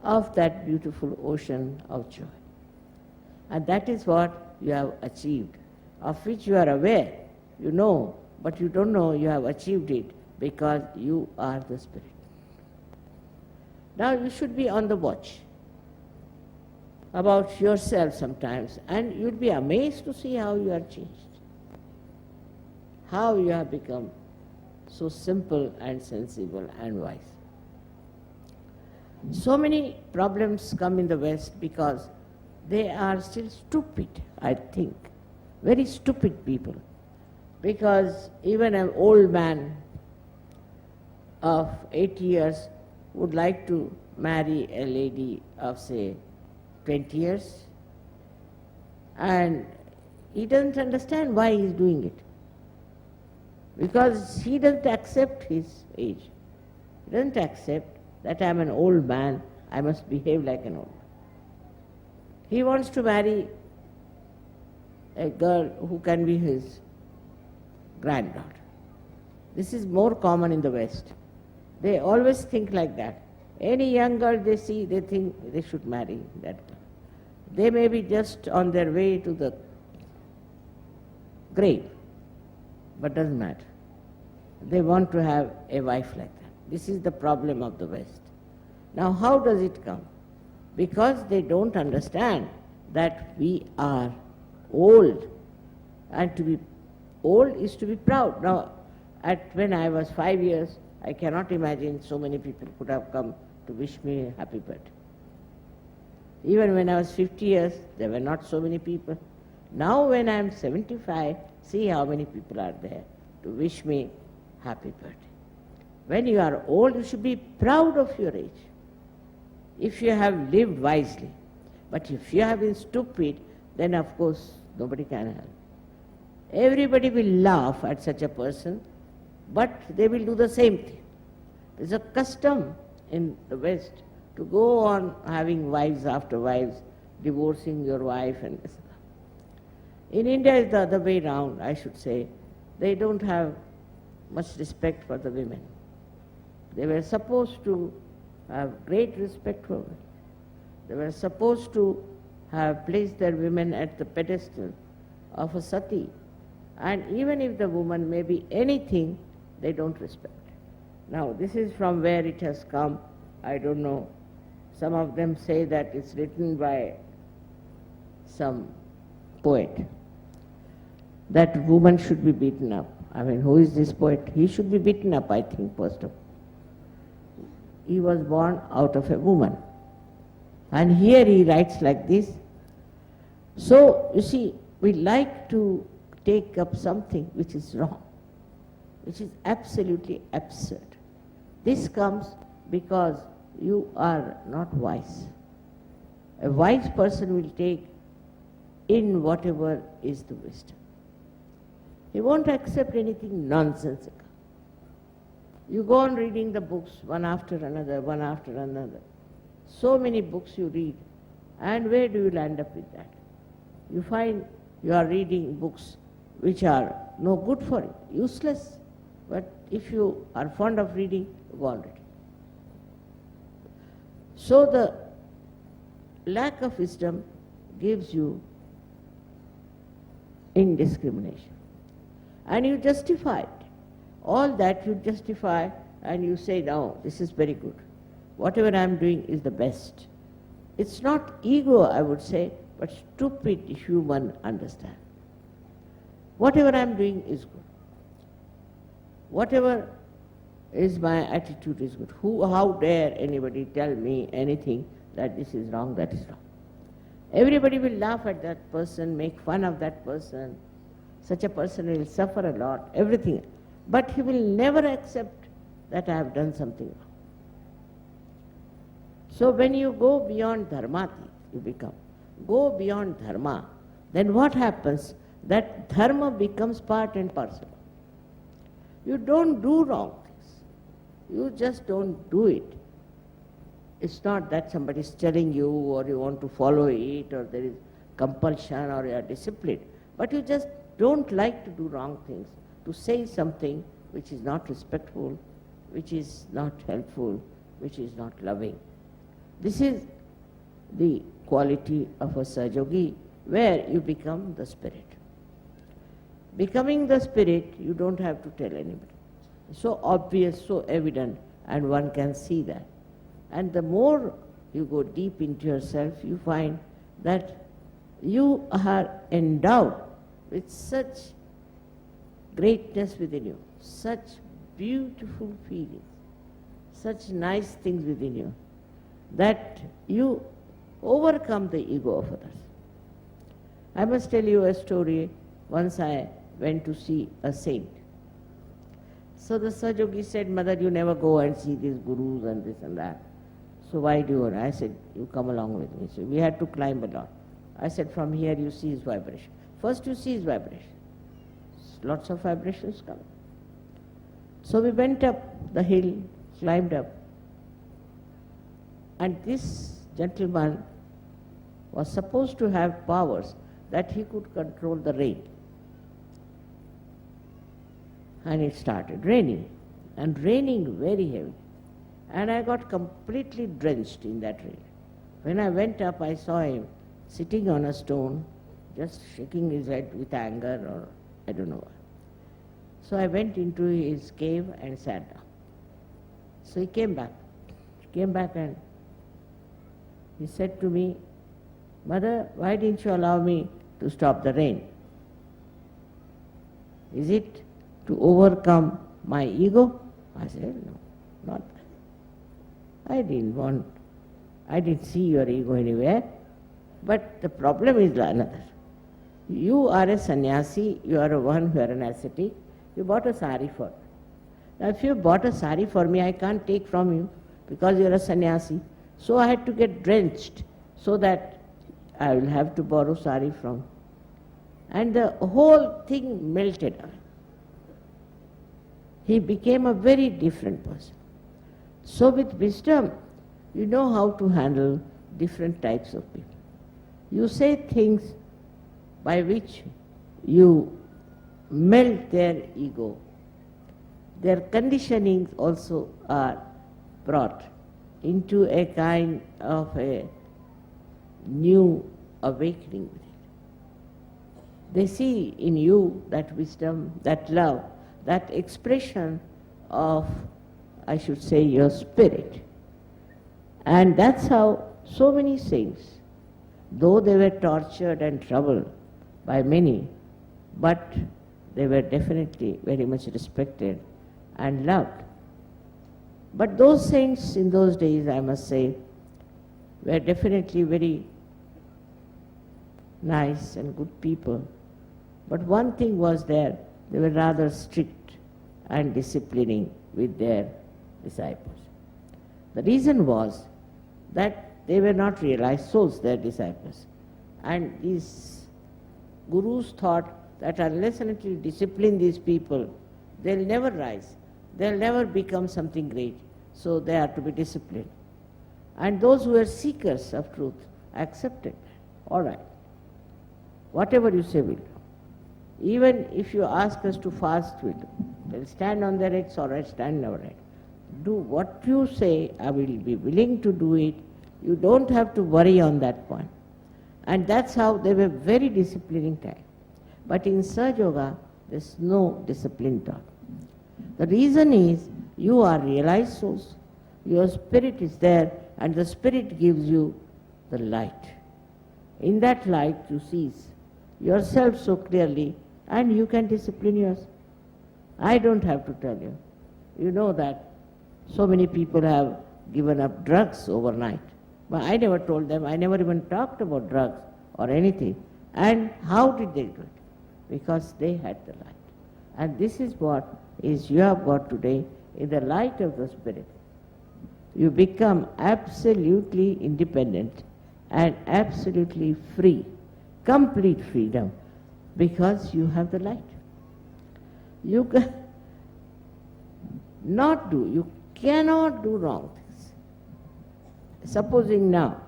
of that beautiful ocean of joy. And that is what you have achieved, of which you are aware. You know, but you don't know you have achieved it because you are the spirit. Now you should be on the watch about yourself sometimes, and you'll be amazed to see how you are changed, how you have become so simple and sensible and wise. So many problems come in the West because they are still stupid, I think, very stupid people. Because even an old man of 80 years would like to marry a lady of, say, 20 years, and he doesn't understand why he's doing it. Because he doesn't accept his age. He doesn't accept that I'm an old man, I must behave like an old man. He wants to marry a girl who can be his granddaughter. This is more common in the West. They always think like that. Any young girl they see, they think they should marry that girl. They may be just on their way to the grave, but doesn't matter. They want to have a wife like that. This is the problem of the West. Now how does it come? Because they don't understand that we are old, and to be old is to be proud. Now, when I was 5 years, I cannot imagine so many people could have come to wish me a happy birthday. Even when I was 50 years, there were not so many people. Now when I am 75, see how many people are there to wish me happy birthday. When you are old, you should be proud of your age, if you have lived wisely. But if you have been stupid, then of course nobody can help. Everybody will laugh at such a person, but they will do the same thing. There's a custom in the West to go on having wives after wives, divorcing your wife and this. In India it's the other way round, I should say. They don't have much respect for the women. They were supposed to have great respect for women. They were supposed to have placed their women at the pedestal of a sati. And even if the woman may be anything, they don't respect. Now, this is from where it has come. I don't know. Some of them say that it's written by some poet, that woman should be beaten up. I mean, who is this poet? He should be beaten up, I think, first of all. He was born out of a woman. And here he writes like this. So, you see, we like to take up something which is wrong, which is absolutely absurd. This comes because you are not wise. A wise person will take in whatever is the wisdom. He won't accept anything nonsensical. You go on reading the books one after another, one after another. So many books you read, and where do you land up with that? You find you are reading books which are no good for you, useless. But if you are fond of reading, go on reading. So the lack of wisdom gives you indiscrimination. And you justify it. All that you justify and you say, no, this is very good. Whatever I am doing is the best. It's not ego, I would say, but stupid human understand. Whatever I am doing is good. Whatever is my attitude is good. How dare anybody tell me anything that this is wrong, that is wrong. Everybody will laugh at that person, make fun of that person. Such a person will suffer a lot, everything. But he will never accept that I have done something wrong. So when you go beyond dharma, you become. Go beyond dharma, then what happens? That dharma becomes part and parcel. You don't do wrong things. You just don't do it. It's not that somebody is telling you or you want to follow it or there is compulsion or you are disciplined. But you just don't like to do wrong things, to say something which is not respectful, which is not helpful, which is not loving. This is the quality of a Sahajogi, where you become the spirit. Becoming the spirit, you don't have to tell anybody. So obvious, so evident, and one can see that. And the more you go deep into yourself, you find that you are endowed with such greatness within you, such beautiful feelings, such nice things within you, that you overcome the ego of others. I must tell you a story. Once I went to see a saint. So the Sahajogi said, Mother, you never go and see these gurus and this and that. So why do you? I said, you come along with me. So we had to climb a lot. I said, from here you see his vibration. First you see his vibration. Lots of vibrations come. So we went up the hill, climbed up. And this gentleman was supposed to have powers that he could control the rain. And it started raining, and raining very heavy. And I got completely drenched in that rain. When I went up, I saw him sitting on a stone, just shaking his head with anger or I don't know what. So I went into his cave and sat down. So he came back. And he said to me, Mother, why didn't you allow me to stop the rain? Is it to overcome my ego? I said, no, not that. I didn't see your ego anywhere, but the problem is another. You are a sannyasi, you are one who are an ascetic, you bought a sari for me. Now if you bought a sari for me, I can't take from you because you are a sannyasi. So I had to get drenched so that I will have to borrow sari from you. And the whole thing melted away. He became a very different person. So with wisdom, you know how to handle different types of people. You say things by which you melt their ego. Their conditionings also are brought into a kind of a new awakening with it. They see in you that wisdom, that love, that expression of, I should say, your spirit. And that's how so many saints, though they were tortured and troubled by many, but they were definitely very much respected and loved. But those saints in those days, I must say, were definitely very nice and good people. But one thing was there, they were rather strict and disciplining with their disciples. The reason was that they were not realized souls, their disciples. And these gurus thought that unless and until you discipline these people, they'll never rise, they'll never become something great. So they are to be disciplined. And those who were seekers of truth accepted. All right, whatever you say we'll do. Even if you ask us to fast, we'll do. They'll stand on their heads, all right, stand on our head. Do what you say, I will be willing to do it. You don't have to worry on that point. And that's how they were very disciplining time. But in Sahaja Yoga, there's no discipline taught. The reason is you are realized souls. Your spirit is there and the spirit gives you the light. In that light you see yourself so clearly and you can discipline yourself. I don't have to tell you. You know that so many people have given up drugs overnight. But I never told them, I never even talked about drugs or anything. And how did they do it? Because they had the light. And this is what is you have got today in the light of the Spirit. You become absolutely independent and absolutely free, complete freedom, because you have the light. You cannot do wrong things. Supposing now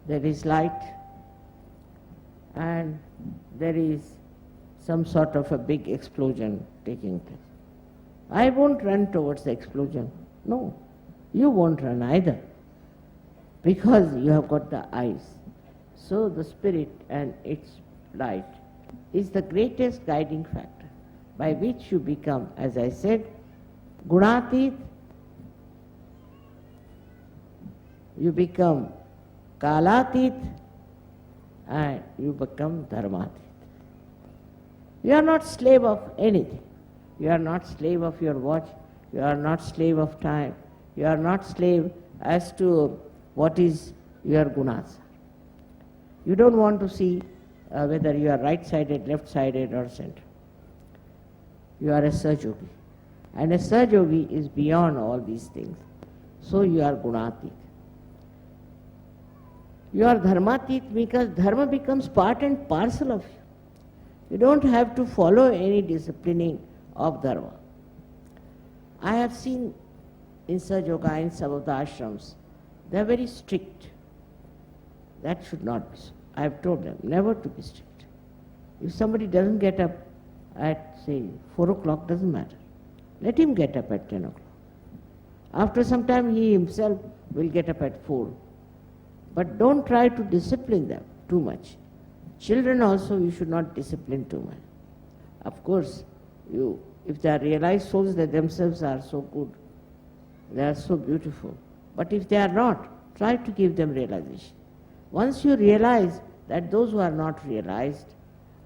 there is light and there is some sort of a big explosion taking place. I won't run towards the explosion. No, you won't run either, because you have got the eyes. So the Spirit and its light is the greatest guiding factor by which you become, as I said, Gunatit, you become Kalatit, and you become Dharmatit. You are not slave of anything. You are not slave of your watch. You are not slave of time. You are not slave as to what is your gunas. You don't want to see whether you are right-sided, left-sided or center. You are a Sahaja Yogi. And a Sahaja Yogi is beyond all these things. So you are Gunatit. You are Dharmatit because Dharma becomes part and parcel of you. You don't have to follow any disciplining of Dharma. I have seen in Sahaja Yoga, in some of the ashrams, they are very strict. That should not be so. I have told them never to be strict. If somebody doesn't get up at, say, 4 o'clock, doesn't matter. Let him get up at 10 o'clock. After some time, he himself will get up at 4. But don't try to discipline them too much. Children also, you should not discipline too much. Of course, if they are realized souls, they themselves are so good, they are so beautiful. But if they are not, try to give them realization. Once you realize that those who are not realized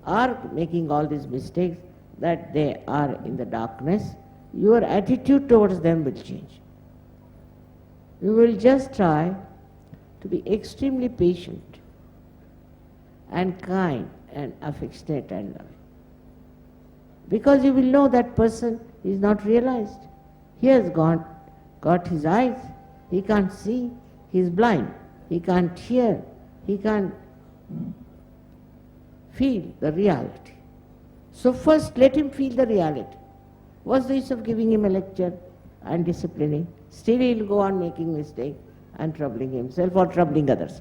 are making all these mistakes, that they are in the darkness, your attitude towards them will change. You will just try to be extremely patient. and kind and affectionate and loving. Because you will know that person is not realized. He has got his eyes, he can't see, he is blind, he can't hear, he can't feel the reality. So first let him feel the reality. What's the use of giving him a lecture and disciplining? Still he will go on making mistakes and troubling himself or troubling others.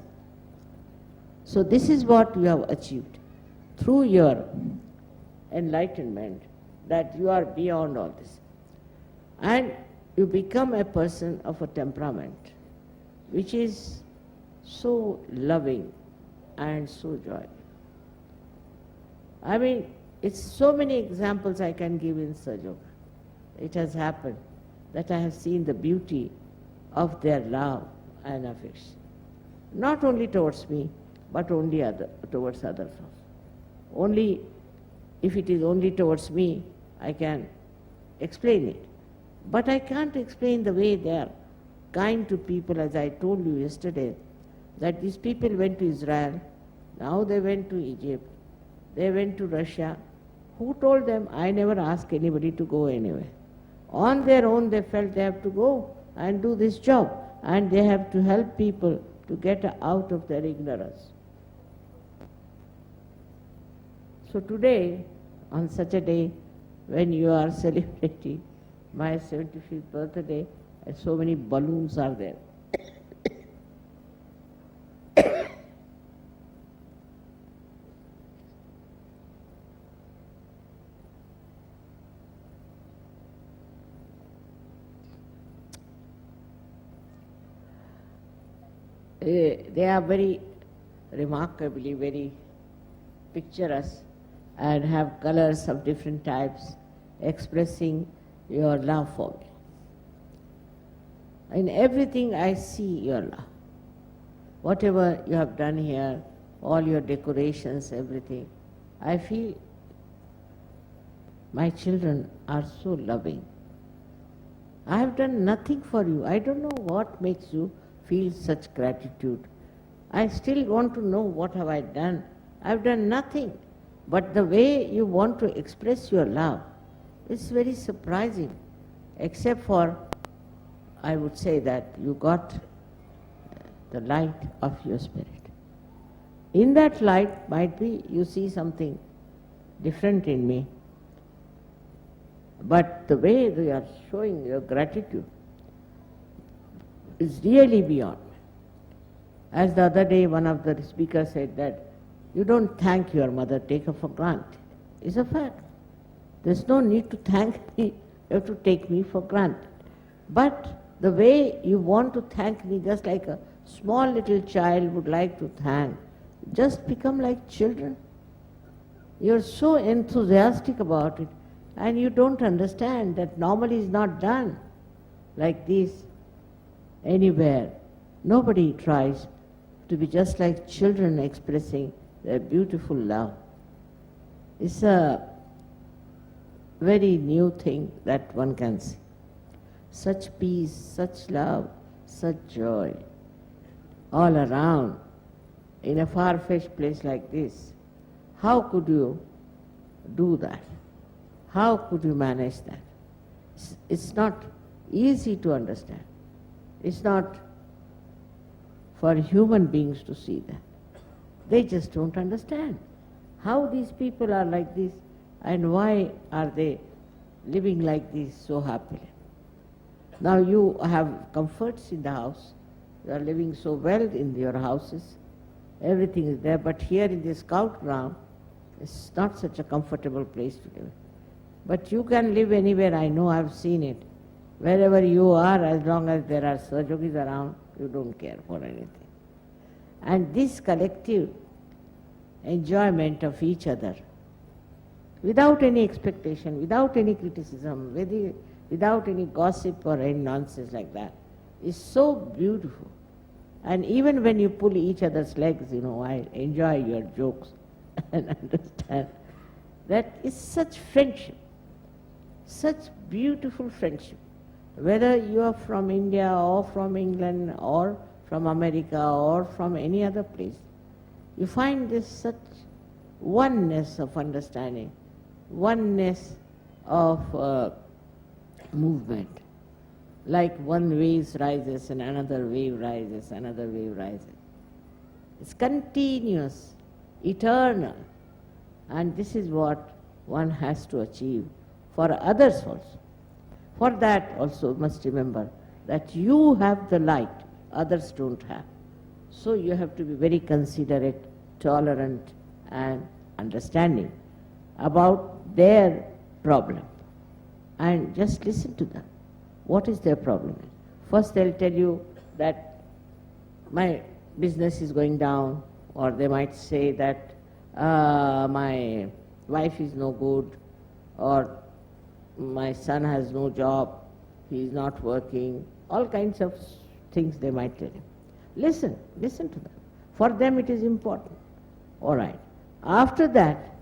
So this is what you have achieved through your enlightenment, that you are beyond all this. And you become a person of a temperament which is so loving and so joyful. I mean, it's so many examples I can give in Sahaja. It has happened that I have seen the beauty of their love and affection. Not only towards me, but only towards others also. Only if it is only towards me, I can explain it. But I can't explain the way they are kind to people, as I told you yesterday, that these people went to Israel, now they went to Egypt, they went to Russia. Who told them? I never asked anybody to go anywhere. On their own they felt they have to go and do this job, and they have to help people to get out of their ignorance. So today, on such a day, when you are celebrating my 75th birthday, and so many balloons are there. They are very remarkably, very picturesque and have colors of different types expressing your love for me. In everything I see your love. Whatever you have done here, all your decorations, everything, I feel my children are so loving. I have done nothing for you. I don't know what makes you feel such gratitude. I still want to know what have I done. I have done nothing. But the way you want to express your love is very surprising, except for, I would say that you got the light of your spirit. In that light, might be you see something different in me, but the way you are showing your gratitude is really beyond. As the other day one of the speakers said that you don't thank your mother, take her for granted. It's a fact. There's no need to thank me, you have to take me for granted. But the way you want to thank me, just like a small little child would like to thank, just become like children. You're so enthusiastic about it, and you don't understand that normally is not done like this anywhere. Nobody tries to be just like children expressing their beautiful love. It's a very new thing that one can see. Such peace, such love, such joy all around in a far-fetched place like this. How could you do that? How could you manage that? It's not easy to understand. It's not for human beings to see that. They just don't understand how these people are like this and why are they living like this so happily. Now you have comforts in the house. You are living so well in your houses. Everything is there, but here in the scout ground, it's not such a comfortable place to live. But you can live anywhere, I know, I've seen it. Wherever you are, as long as there are Sahajogis around, you don't care for anything. And this collective enjoyment of each other, without any expectation, without any criticism, without any gossip or any nonsense like that, is so beautiful. And even when you pull each other's legs, I enjoy your jokes and understand that is such friendship, such beautiful friendship. Whether you are from India or from England or from America or from any other place, you find this such oneness of understanding, oneness of movement. Like one wave rises and another wave rises, another wave rises. It's continuous, eternal. And this is what one has to achieve for others also. For that also must remember that you have the light others don't have. So you have to be very considerate, tolerant and understanding about their problem. And just listen to them. What is their problem? First they'll tell you that my business is going down, or they might say that my wife is no good, or my son has no job, he is not working, all kinds of things they might tell you. Listen to them. For them it is important. All right. After that,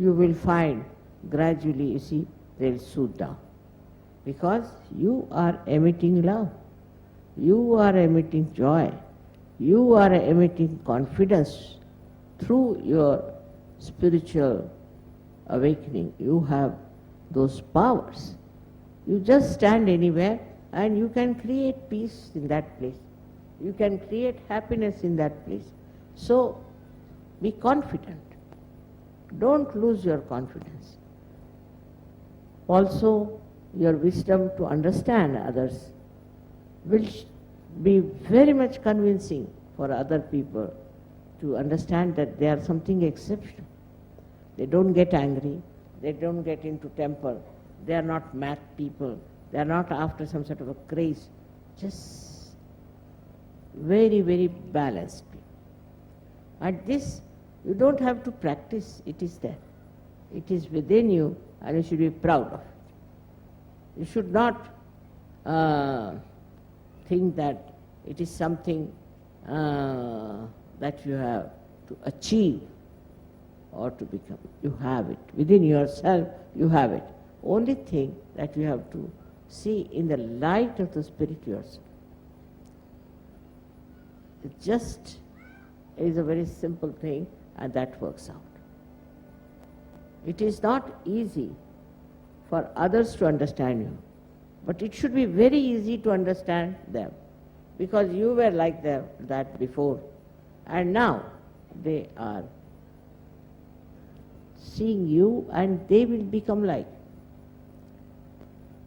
you will find gradually, you see, they'll soothe down. Because you are emitting love. You are emitting joy. You are emitting confidence through your spiritual awakening. You have those powers. You just stand anywhere and you can create peace in that place. You can create happiness in that place. So be confident. Don't lose your confidence. Also, your wisdom to understand others will be very much convincing for other people to understand that they are something exceptional. They don't get angry, they don't get into temper, they are not mad people, they are not after some sort of a craze, just very, very balanced people. And this, you don't have to practice, it is there. It is within you and you should be proud of it. You should not think that it is something that you have to achieve or to become. You have it. Within yourself, you have it. Only thing that you have to see in the light of the Spirit yourself. It just is a very simple thing and that works out. It is not easy for others to understand you, but it should be very easy to understand them, because you were like that before, and now they are seeing you and they will become like.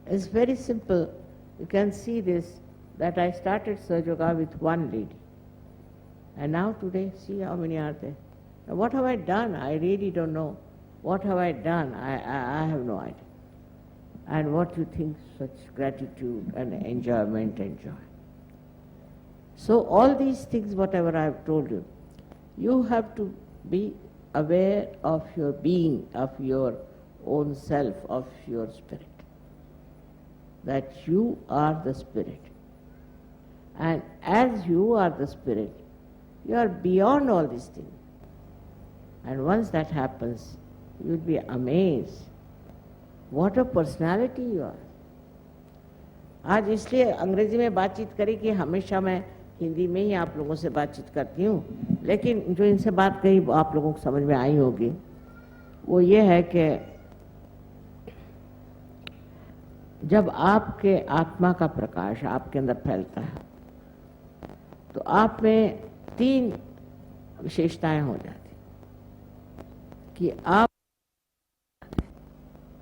It's very simple. You can see this, that I started Sahaja Yoga with one lady, and now today, see how many are there. Now what have I done? I really don't know. What have I done? I have no idea. And what you think, such gratitude and enjoyment and joy. So all these things, whatever I have told you, you have to be aware of your being, of your own self, of your spirit. That you are the spirit. And as you are the spirit, you are beyond all these things. And once that happens, you will be amazed. What a personality you are. आज इसलिए अंग्रेजी में बातचीत करी कि हमेशा मैं हिंदी में ही आप लोगों से बातचीत करती हूँ, लेकिन जो इनसे बात कही वो आप लोगों को समझ में आई होगी, वो ये है कि जब आपके आत्मा का प्रकाश आपके अंदर फैलता है तो आप में तीन विशेषताएं हो जाती कि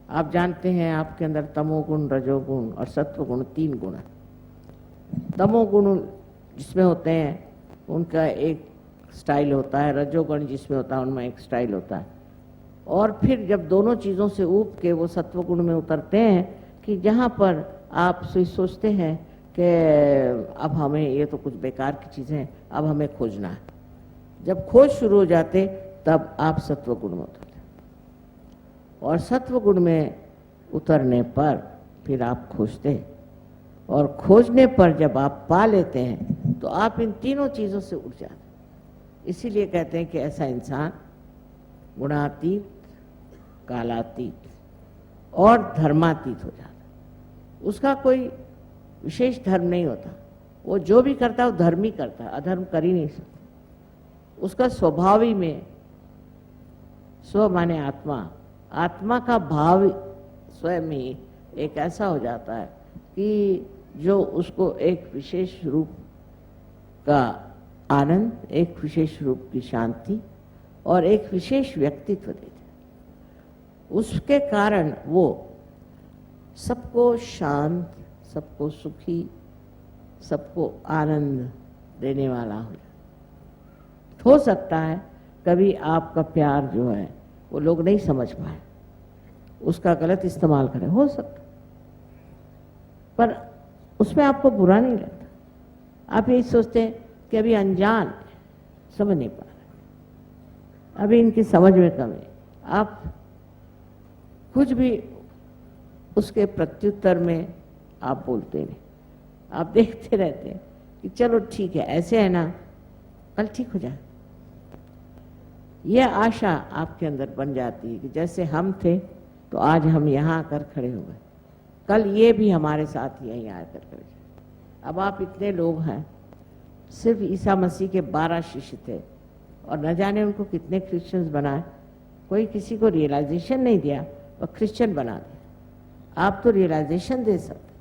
आप जानते हैं आपके अंदर तमोगुण, रजोगुण और सत्वगुण तीन गुण हैं। तमोगुण जिसमें होते हैं उनका एक स्टाइल होता है, रजोगुण जिसमें होता है उनमें एक स्टाइल होता है, और फिर जब दोनों चीज़ों से ऊब के वो सत्वगुण में उतरते हैं कि जहाँ पर आप सोचते हैं कि अब हमें ये तो कुछ बेकार की चीज़ें हैं, अब हमें खोजना है। जब खोज शुरू हो जाते तब आप सत्वगुण में उतरते, और सत्वगुण में उतरने पर फिर आप खोजते हैं, और खोजने पर जब आप पा लेते हैं तो आप इन तीनों चीज़ों से उठ जाते हैं। इसीलिए कहते हैं कि ऐसा इंसान गुणातीत, कालातीत और धर्मातीत हो जाता है। उसका कोई विशेष धर्म नहीं होता, वो जो भी करता है वो धर्म ही करता है, अधर्म कर ही नहीं सकता। उसका स्वभाव ही में, स्व माने आत्मा, आत्मा का भाव स्वयं ही एक ऐसा हो जाता है कि जो उसको एक विशेष रूप का आनंद, एक विशेष रूप की शांति और एक विशेष व्यक्तित्व देते हैं। उसके कारण वो सबको शांत, सबको सुखी, सबको आनंद देने वाला हो सकता है कभी आपका प्यार जो है वो लोग नहीं समझ पाए, उसका गलत इस्तेमाल करें, हो सकता, पर उसमें आपको बुरा नहीं लगता। आप यही सोचते हैं कि अभी अनजान है, समझ नहीं पा रहे, अभी इनकी समझ में कम है। आप कुछ भी उसके प्रत्युत्तर में आप बोलते नहीं, आप देखते रहते हैं कि चलो ठीक है, ऐसे है ना, कल ठीक हो जाए। यह आशा आपके अंदर बन जाती है कि जैसे हम थे तो आज हम यहाँ आकर खड़े हो गए, कल ये भी हमारे साथ यहीं आकर खड़े। अब आप इतने लोग हैं, सिर्फ ईसा मसीह के 12 शिष्य थे और न जाने उनको कितने क्रिश्चियंस बनाए। कोई किसी को रियलाइजेशन नहीं दिया और क्रिश्चियन बना दिया। आप तो रियलाइजेशन दे सकते,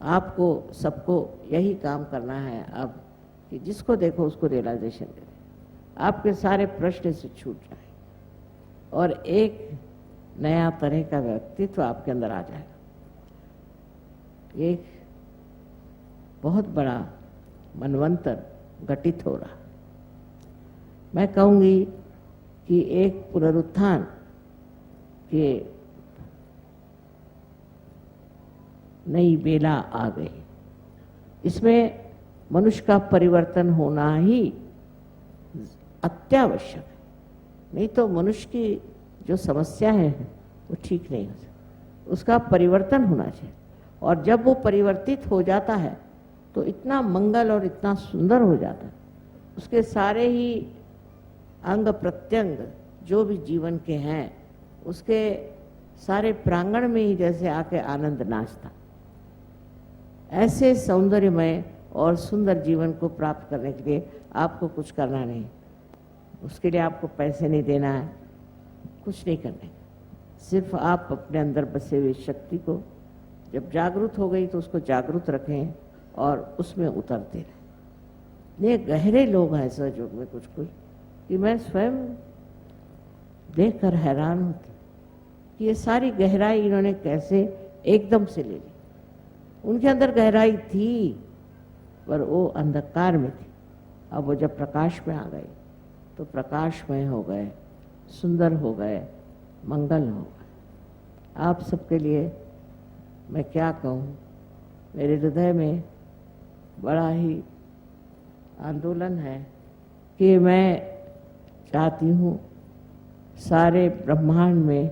आपको सबको यही काम करना है अब कि जिसको देखो उसको रियलाइजेशन दे, आपके सारे प्रश्न से छूट जाए और एक नया तरह का व्यक्तित्व आपके अंदर आ जाएगा। एक बहुत बड़ा मनवंतर घटित हो रहा। मैं कहूँगी कि एक पुनरुत्थान के नई बेला आ गई। इसमें मनुष्य का परिवर्तन होना ही अत्यावश्यक है, नहीं तो मनुष्य की जो समस्या है वो ठीक नहीं हो सकती, उसका परिवर्तन होना चाहिए। और जब वो परिवर्तित हो जाता है तो इतना मंगल और इतना सुंदर हो जाता है, उसके सारे ही अंग प्रत्यंग जो भी जीवन के हैं उसके सारे प्रांगण में ही जैसे आके आनंद नाचता। ऐसे सौंदर्यमय और सुंदर जीवन को प्राप्त करने के लिए आपको कुछ करना नहीं, उसके लिए आपको पैसे नहीं देना है, कुछ नहीं करने, सिर्फ आप अपने अंदर बसे हुए शक्ति को जब जागरूक हो गई तो उसको जागरूक रखें और उसमें उतरते रहें। ये गहरे लोग हैं सहयोग में कुछ कुछ कि मैं स्वयं देखकर हैरान होती कि ये सारी गहराई इन्होंने कैसे एकदम से ले ली। उनके अंदर गहराई थी पर वो अंधकार में थी, अब वो जब प्रकाश में आ गए तो प्रकाशमय हो गए, सुंदर हो गए, मंगल हो गए। आप सबके लिए मैं क्या कहूँ, मेरे हृदय में बड़ा ही आंदोलन है कि मैं चाहती हूँ सारे ब्रह्मांड में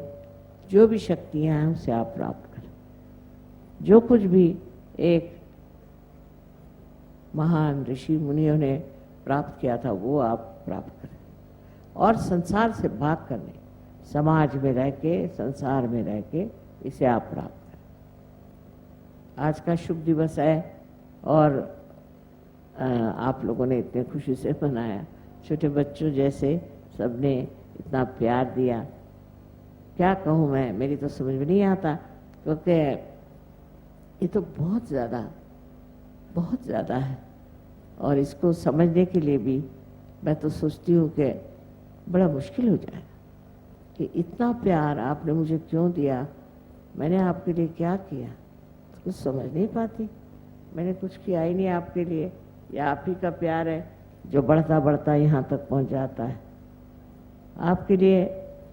जो भी शक्तियाँ हैं उसे आप प्राप्त करें। जो कुछ भी एक महान ऋषि मुनियों ने प्राप्त किया था वो आप प्राप्त करें और संसार से भाग करने, समाज में रह के, संसार में रह के इसे आप प्राप्त करें। आज का शुभ दिवस है और आप लोगों ने इतने खुशी से मनाया, छोटे बच्चों जैसे सबने इतना प्यार दिया। क्या कहूँ मैं, मेरी तो समझ में नहीं आता, क्योंकि ये तो बहुत ज़्यादा है और इसको समझने के लिए भी मैं तो सोचती हूँ कि बड़ा मुश्किल हो जाएगा कि इतना प्यार आपने मुझे क्यों दिया, मैंने आपके लिए क्या किया, कुछ समझ नहीं पाती। मैंने कुछ किया ही नहीं आपके लिए, या आप ही का प्यार है जो बढ़ता बढ़ता यहाँ तक पहुँच जाता है। आपके लिए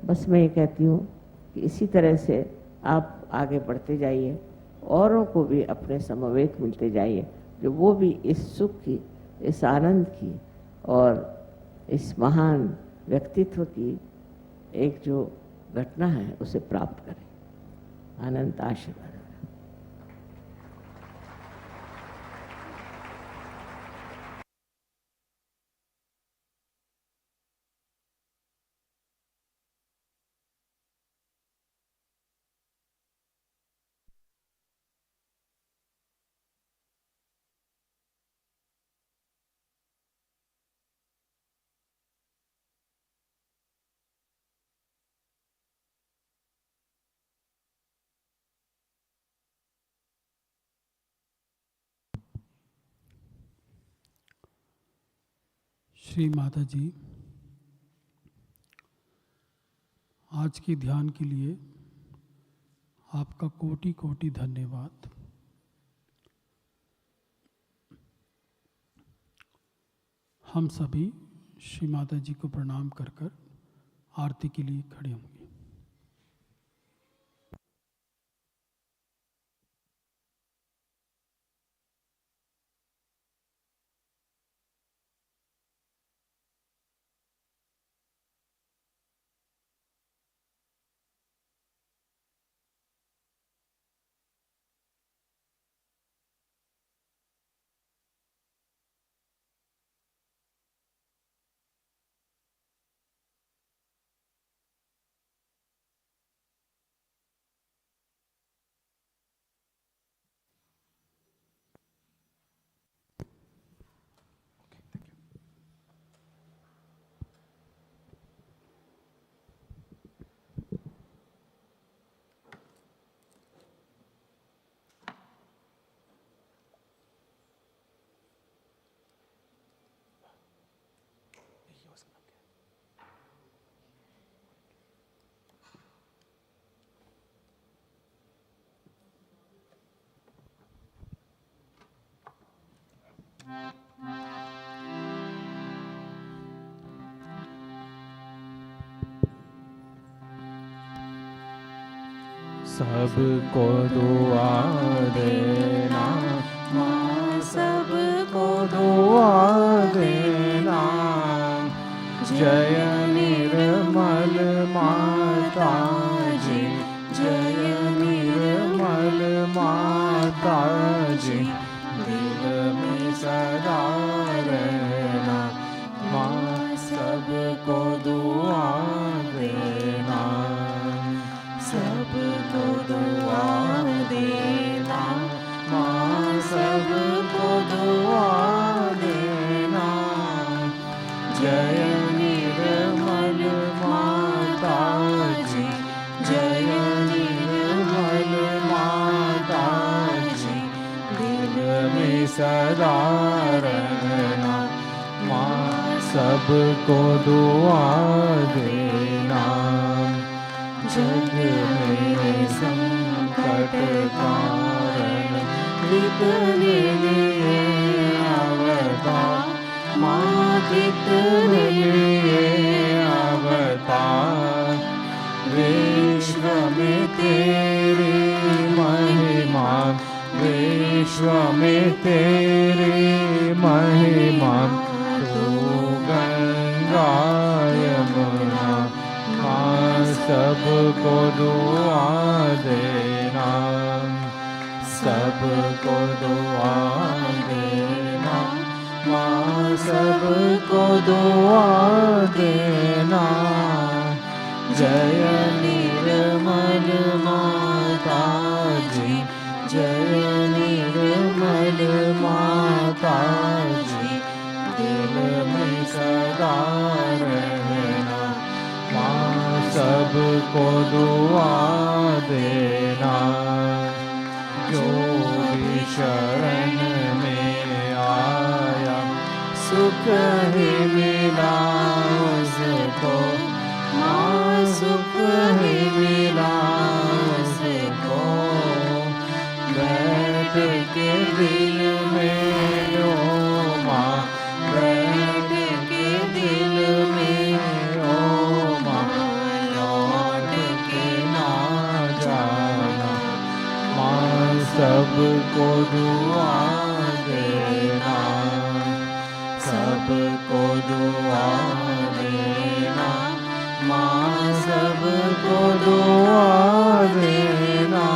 बस मैं ये कहती हूँ कि इसी तरह से आप आगे बढ़ते जाइए, औरों को भी अपने समवेत मिलते जाइए, जो वो भी इस सुख की, इस आनंद की और इस महान व्यक्तित्व की एक जो घटना है उसे प्राप्त करें। अनंत आशीर्वाद। श्री माता जी, आज के ध्यान के लिए आपका कोटि कोटि धन्यवाद। हम सभी श्री माता जी को प्रणाम कर कर आरती के लिए खड़े होंगे। सबको दुआ देना माँ, सबको दुआ देना। जय निर्मल माता जी, जय निर्मल माता जी। दिल में सदा रहना माँ, सबको दुआ देना। सबको दुआ देना माँ, सबको दुआ देना। जय निर्मल माता जी, जय निर्मल माता जी। दिल में सदा रहना माँ, सबको दुआ देना। जग में संकट कारण कितने लिए अवतार माँ, कितने लिए अवतार। विश्व में तेरी महिमा, विश्व में तेरी महिमा। तू गंगा यमुना माँ, सबको दुआ देना। सबको दुआ देना माँ, सबको दुआ देना। जय निर्मल माता जी, जय निर्मल माता जी। दिल में सदा रहना माँ, सबको दुआ देना। जो भी शरण में आया सुख ही मिला उसको माँ, सुख ही मिला उसको। बैठ के दिल में ओ माँ, बैठ के दिल में ओ माँ। लौट के ना जाना माँ, सबको दुआ देना। सबको दुआ देना माँ, सबको दुआ देना।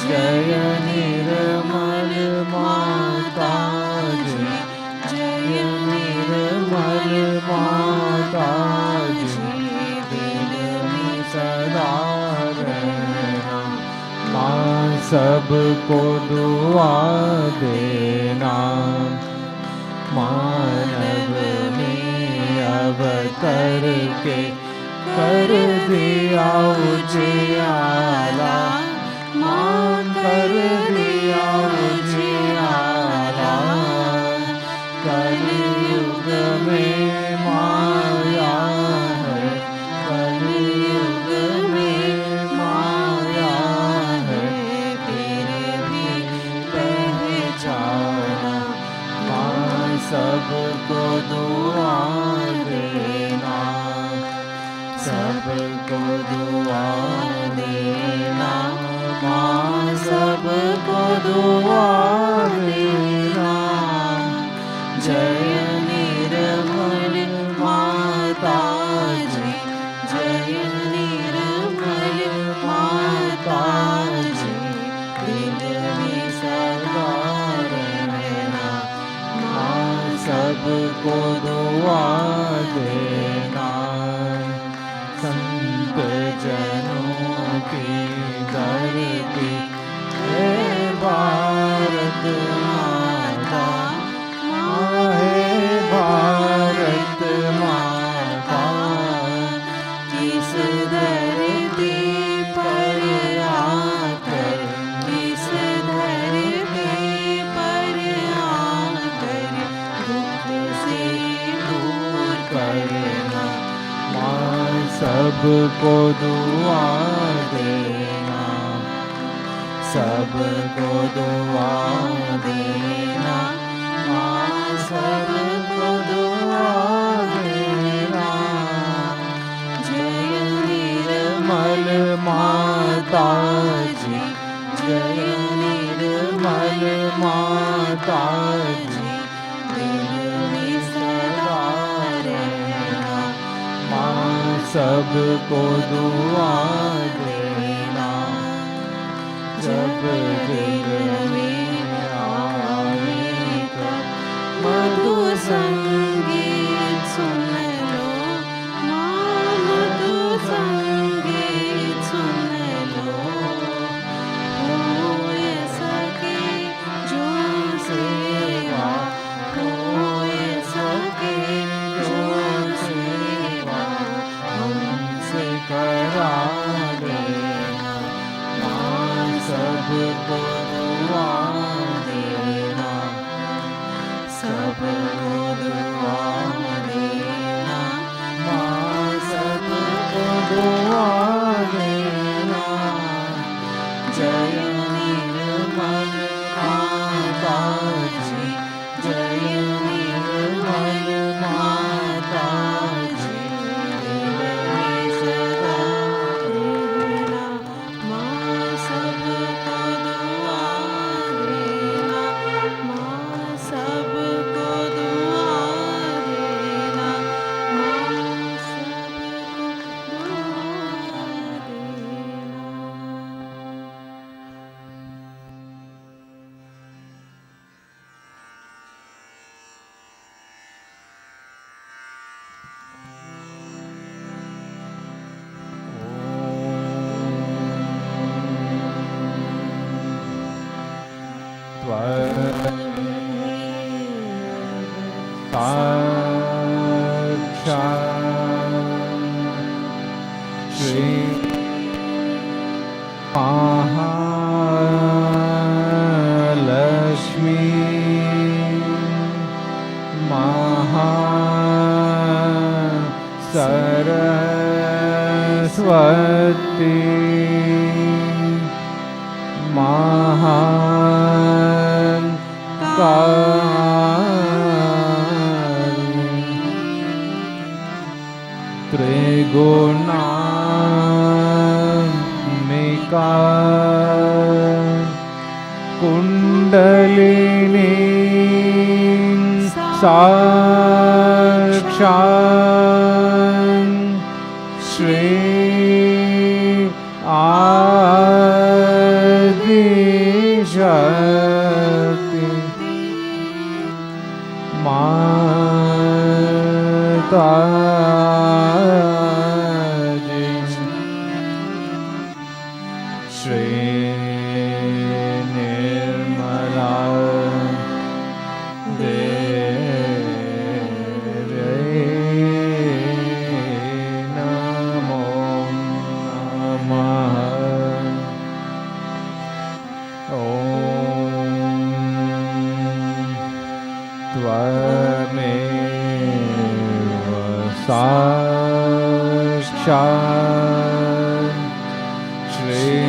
जय निर्मल माता जी, जय निर्मल माता जी। दिल में सदा रहना माँ, सबको दुआ देना। मानव में अवतर के कर दिया उजियारा माँ, कर दिया उजियारा। कलयुग सबको दुआ देना, संत जनों की धरती हे भारत माता, हे भारत माता, जिस धरती पर आकर, जिस धरती पर आकर दुख से दूर करना, माँ सबको दुआ देना, सबको दुआ देना, माँ सबको दुआ देना। जय निर्मल माता जी, जय निर्मल माता जी, दिल में सदा रहना, माँ सबको दुआ देना। जब दिल में आए तब मधुर संगीत सुन लो, माँ मधुर संगीत सुन लो, हो सके जो सेवा, हो सके जो सेवा हमसे करा देना, माँ सबको दुआ देना, सबको दुआ देना, माँ सबको दुआ देना। जय निर्मल माता जी, जय निर्मल माता जी, दिल में सदा रहना, माँ सबको दुआ देना, माँ सबको दुआ देना, माँ सबको दुआ देना। साक्षात् श्री महालक्ष्मी सरस्वती त्रिगुणात्मिका कुंडलिनी साक्षात् श्री आदिशक्ति माता जी। श्री निर्मला देवी नमो नमः। त्वमेव साक्षात् श्रीं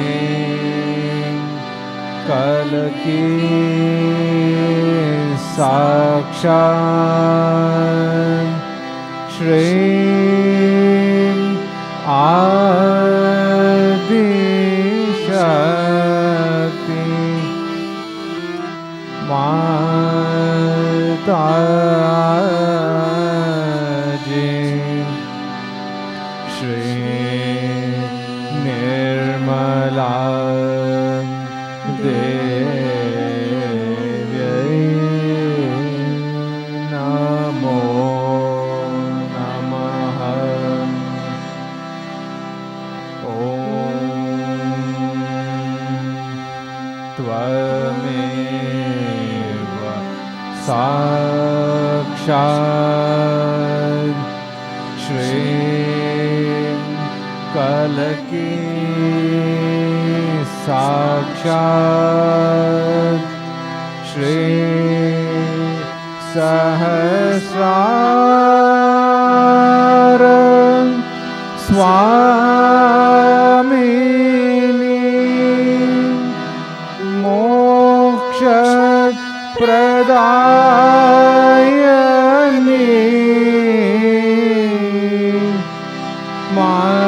कलकी साक्षात् श्रीं आदिशक्ति माता जी। श्री निर्मला देवी नमो साक्षात् श्रीं कलकी साक्षात् श्री सहस्रार स्वामिनी मोक्ष प्रदायनी माता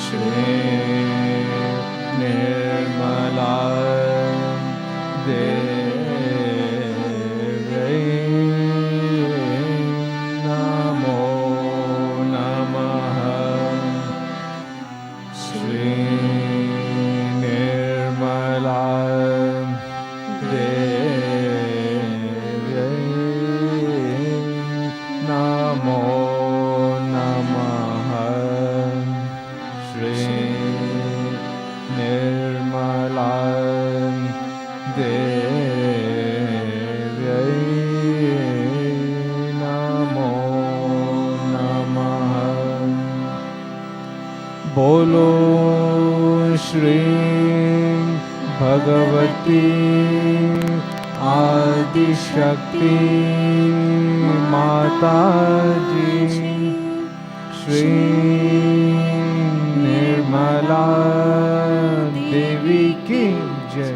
श्री निर्मला देवी नमो नमः श्री निर्मला देवी नमो नमः श्री निर्मला देवी नमो नमः बोलो श्री भगवती आदिशक्ति माता जी श्री निर्मला देवी की जय।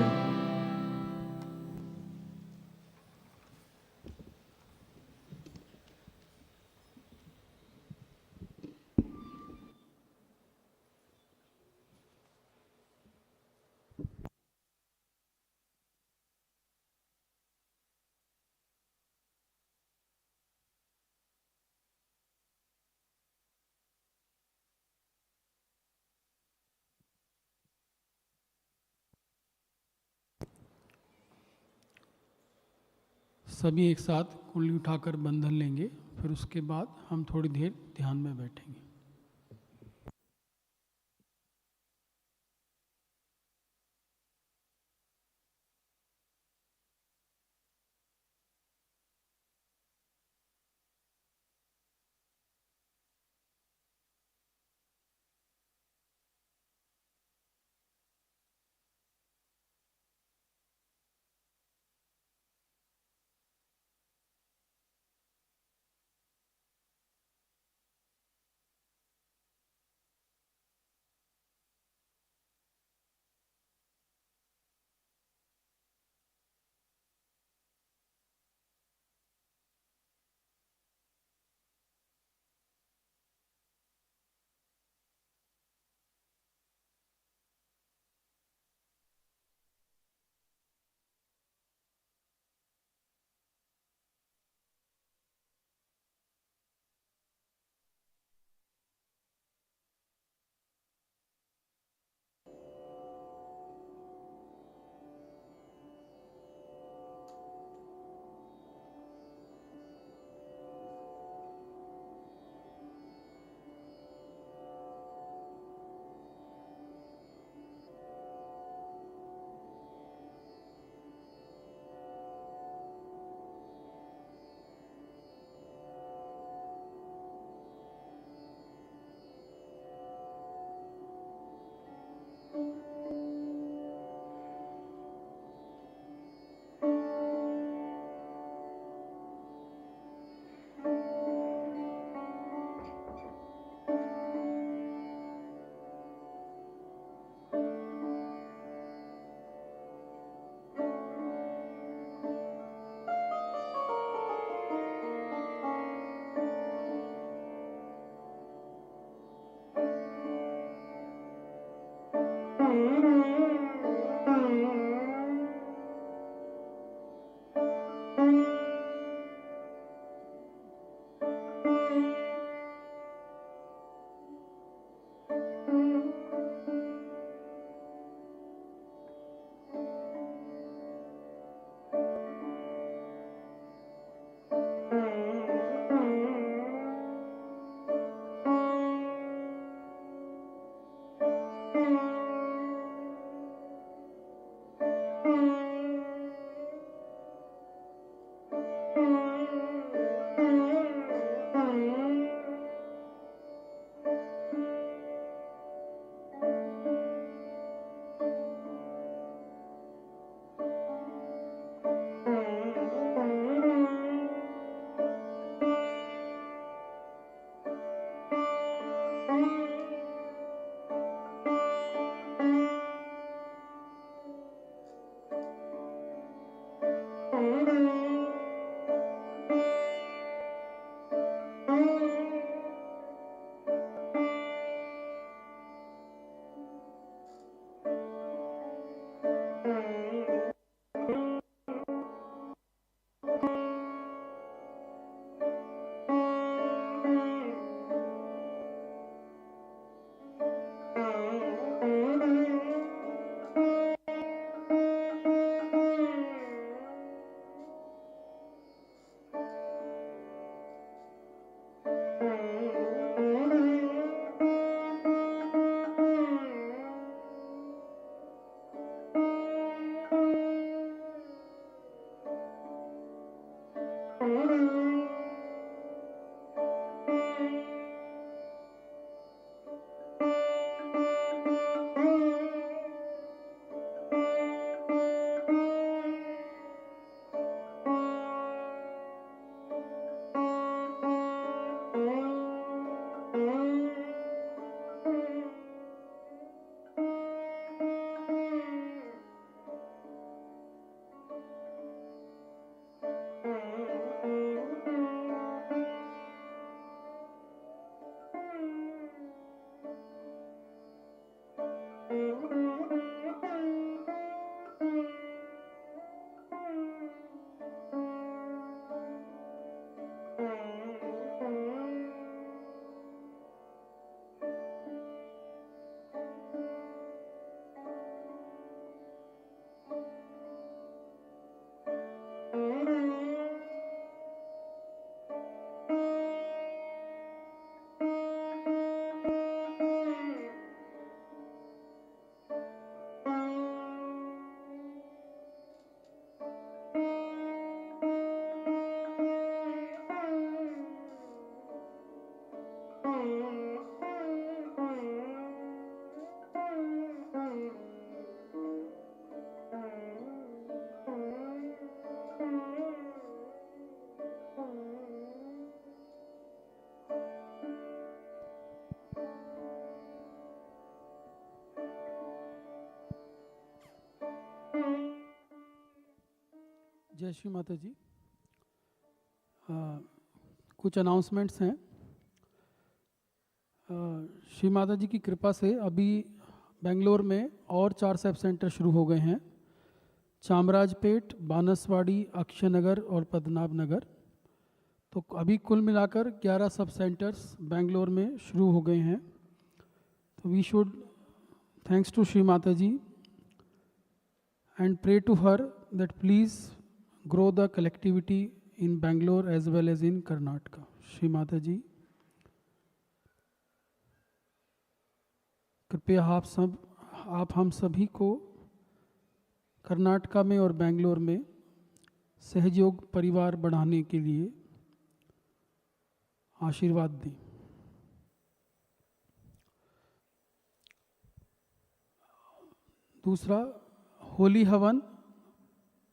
सभी एक साथ कुंडली उठाकर बंधन लेंगे, फिर उसके बाद हम थोड़ी देर ध्यान में बैठेंगे। जय श्री माता जी। कुछ अनाउंसमेंट्स हैं। श्री माता जी की कृपा से अभी बेंगलोर में और 4 सब सेंटर शुरू हो गए हैं। चामराजपेट, बानसवाड़ी, अक्षय नगर और पद्मनाभ नगर। तो अभी कुल मिलाकर 11 सब सेंटर्स बेंगलोर में शुरू हो गए हैं। तो we should thanks to Shri Mata ji and pray to her that please grow the collectivity in Bangalore as well as in Karnataka. Shri Mata ji, कृपया आप हम सभी को कर्नाटका में और बेंगलोर में सहयोग परिवार बढ़ाने के लिए आशीर्वाद दें। दूसरा, होली हवन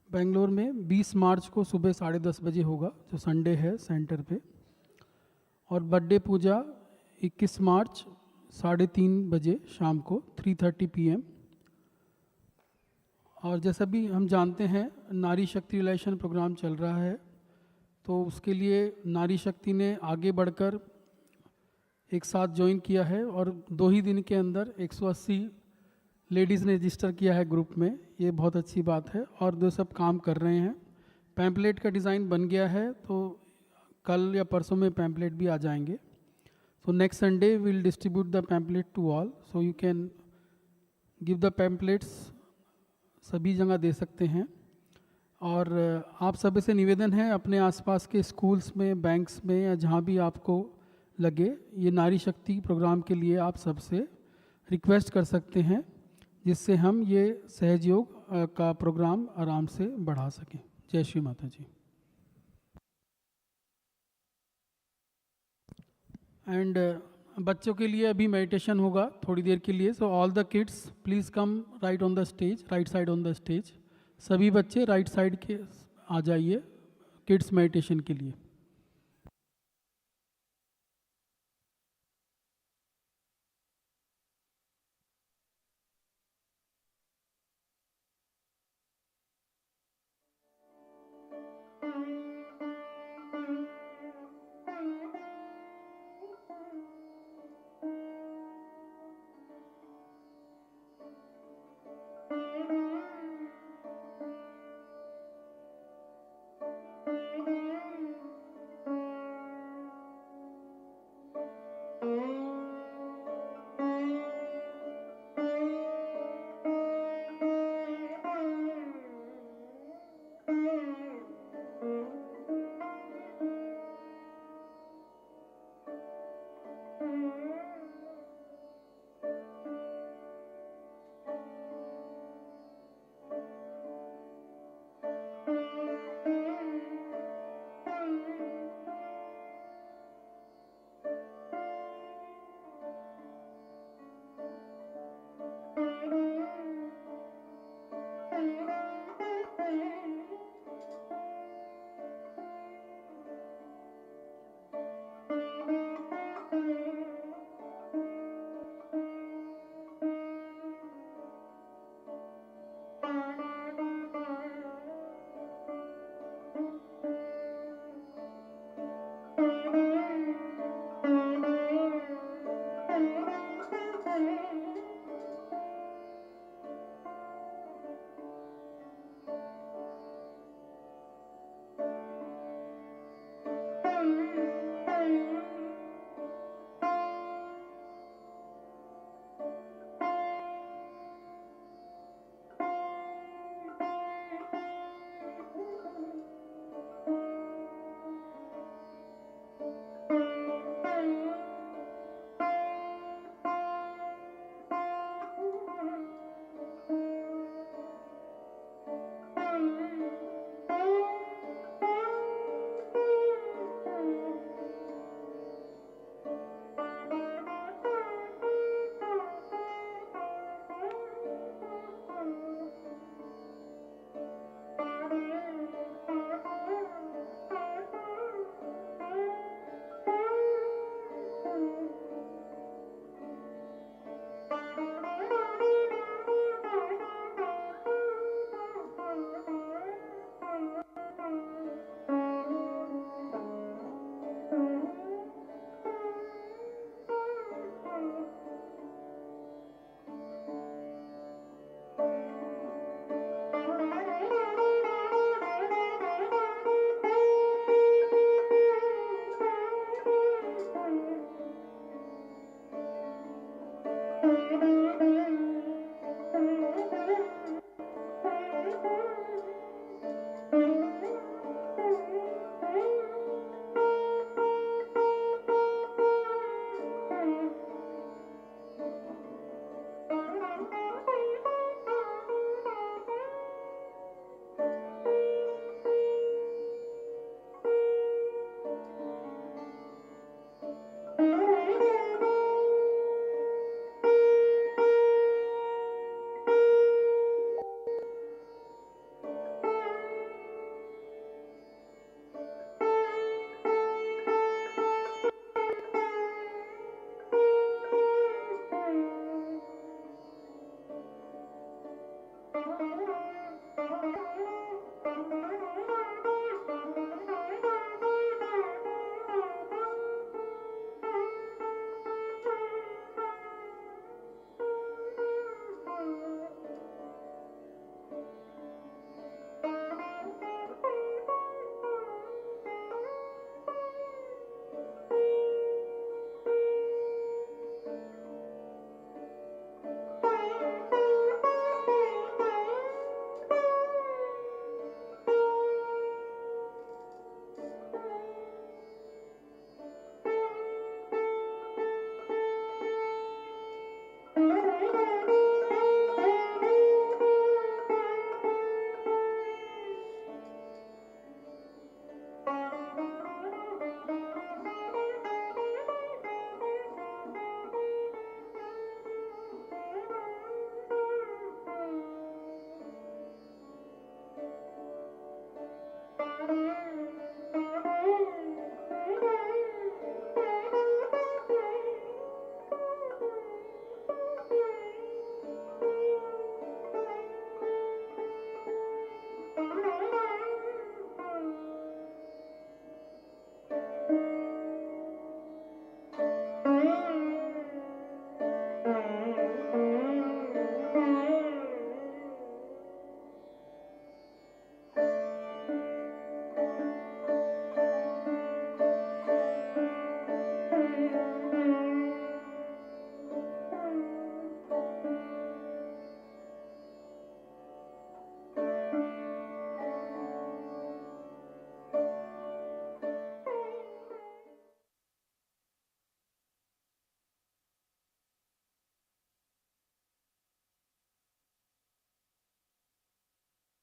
बेंगलोर में 20 मार्च को सुबह 10:30 बजे होगा, जो संडे है सेंटर पे। और बर्थडे पूजा 21 मार्च 3:30 बजे शाम को 3:30 PM। और जैसा भी हम जानते हैं नारी शक्ति रिलेशन प्रोग्राम चल रहा है, तो उसके लिए नारी शक्ति ने आगे बढ़कर एक साथ ज्वाइन किया है और 2 ही दिन के अंदर 180 लेडीज़ ने रजिस्टर किया है ग्रुप में। ये बहुत अच्छी बात है और जो सब काम कर रहे हैं। पैम्पलेट का डिज़ाइन बन गया है, तो कल या परसों में पैम्पलेट भी आ जाएंगे। So next Sunday will distribute the pamphlet to all, so you can give the pamphlets, सभी जगह दे सकते हैं। और आप सभी से निवेदन है, अपने आसपास के स्कूल्स में, बैंक्स में या जहाँ भी आपको लगे, ये नारी शक्ति प्रोग्राम के लिए आप सबसे रिक्वेस्ट कर सकते हैं, जिससे हम ये सहयोग का प्रोग्राम आराम से बढ़ा सकें। जय श्री माता जी। एंड बच्चों के लिए अभी मेडिटेशन होगा थोड़ी देर के लिए। So all the kids please come right on the stage, right side on the stage. सभी बच्चे राइट साइड के आ जाइए किड्स मेडिटेशन के लिए।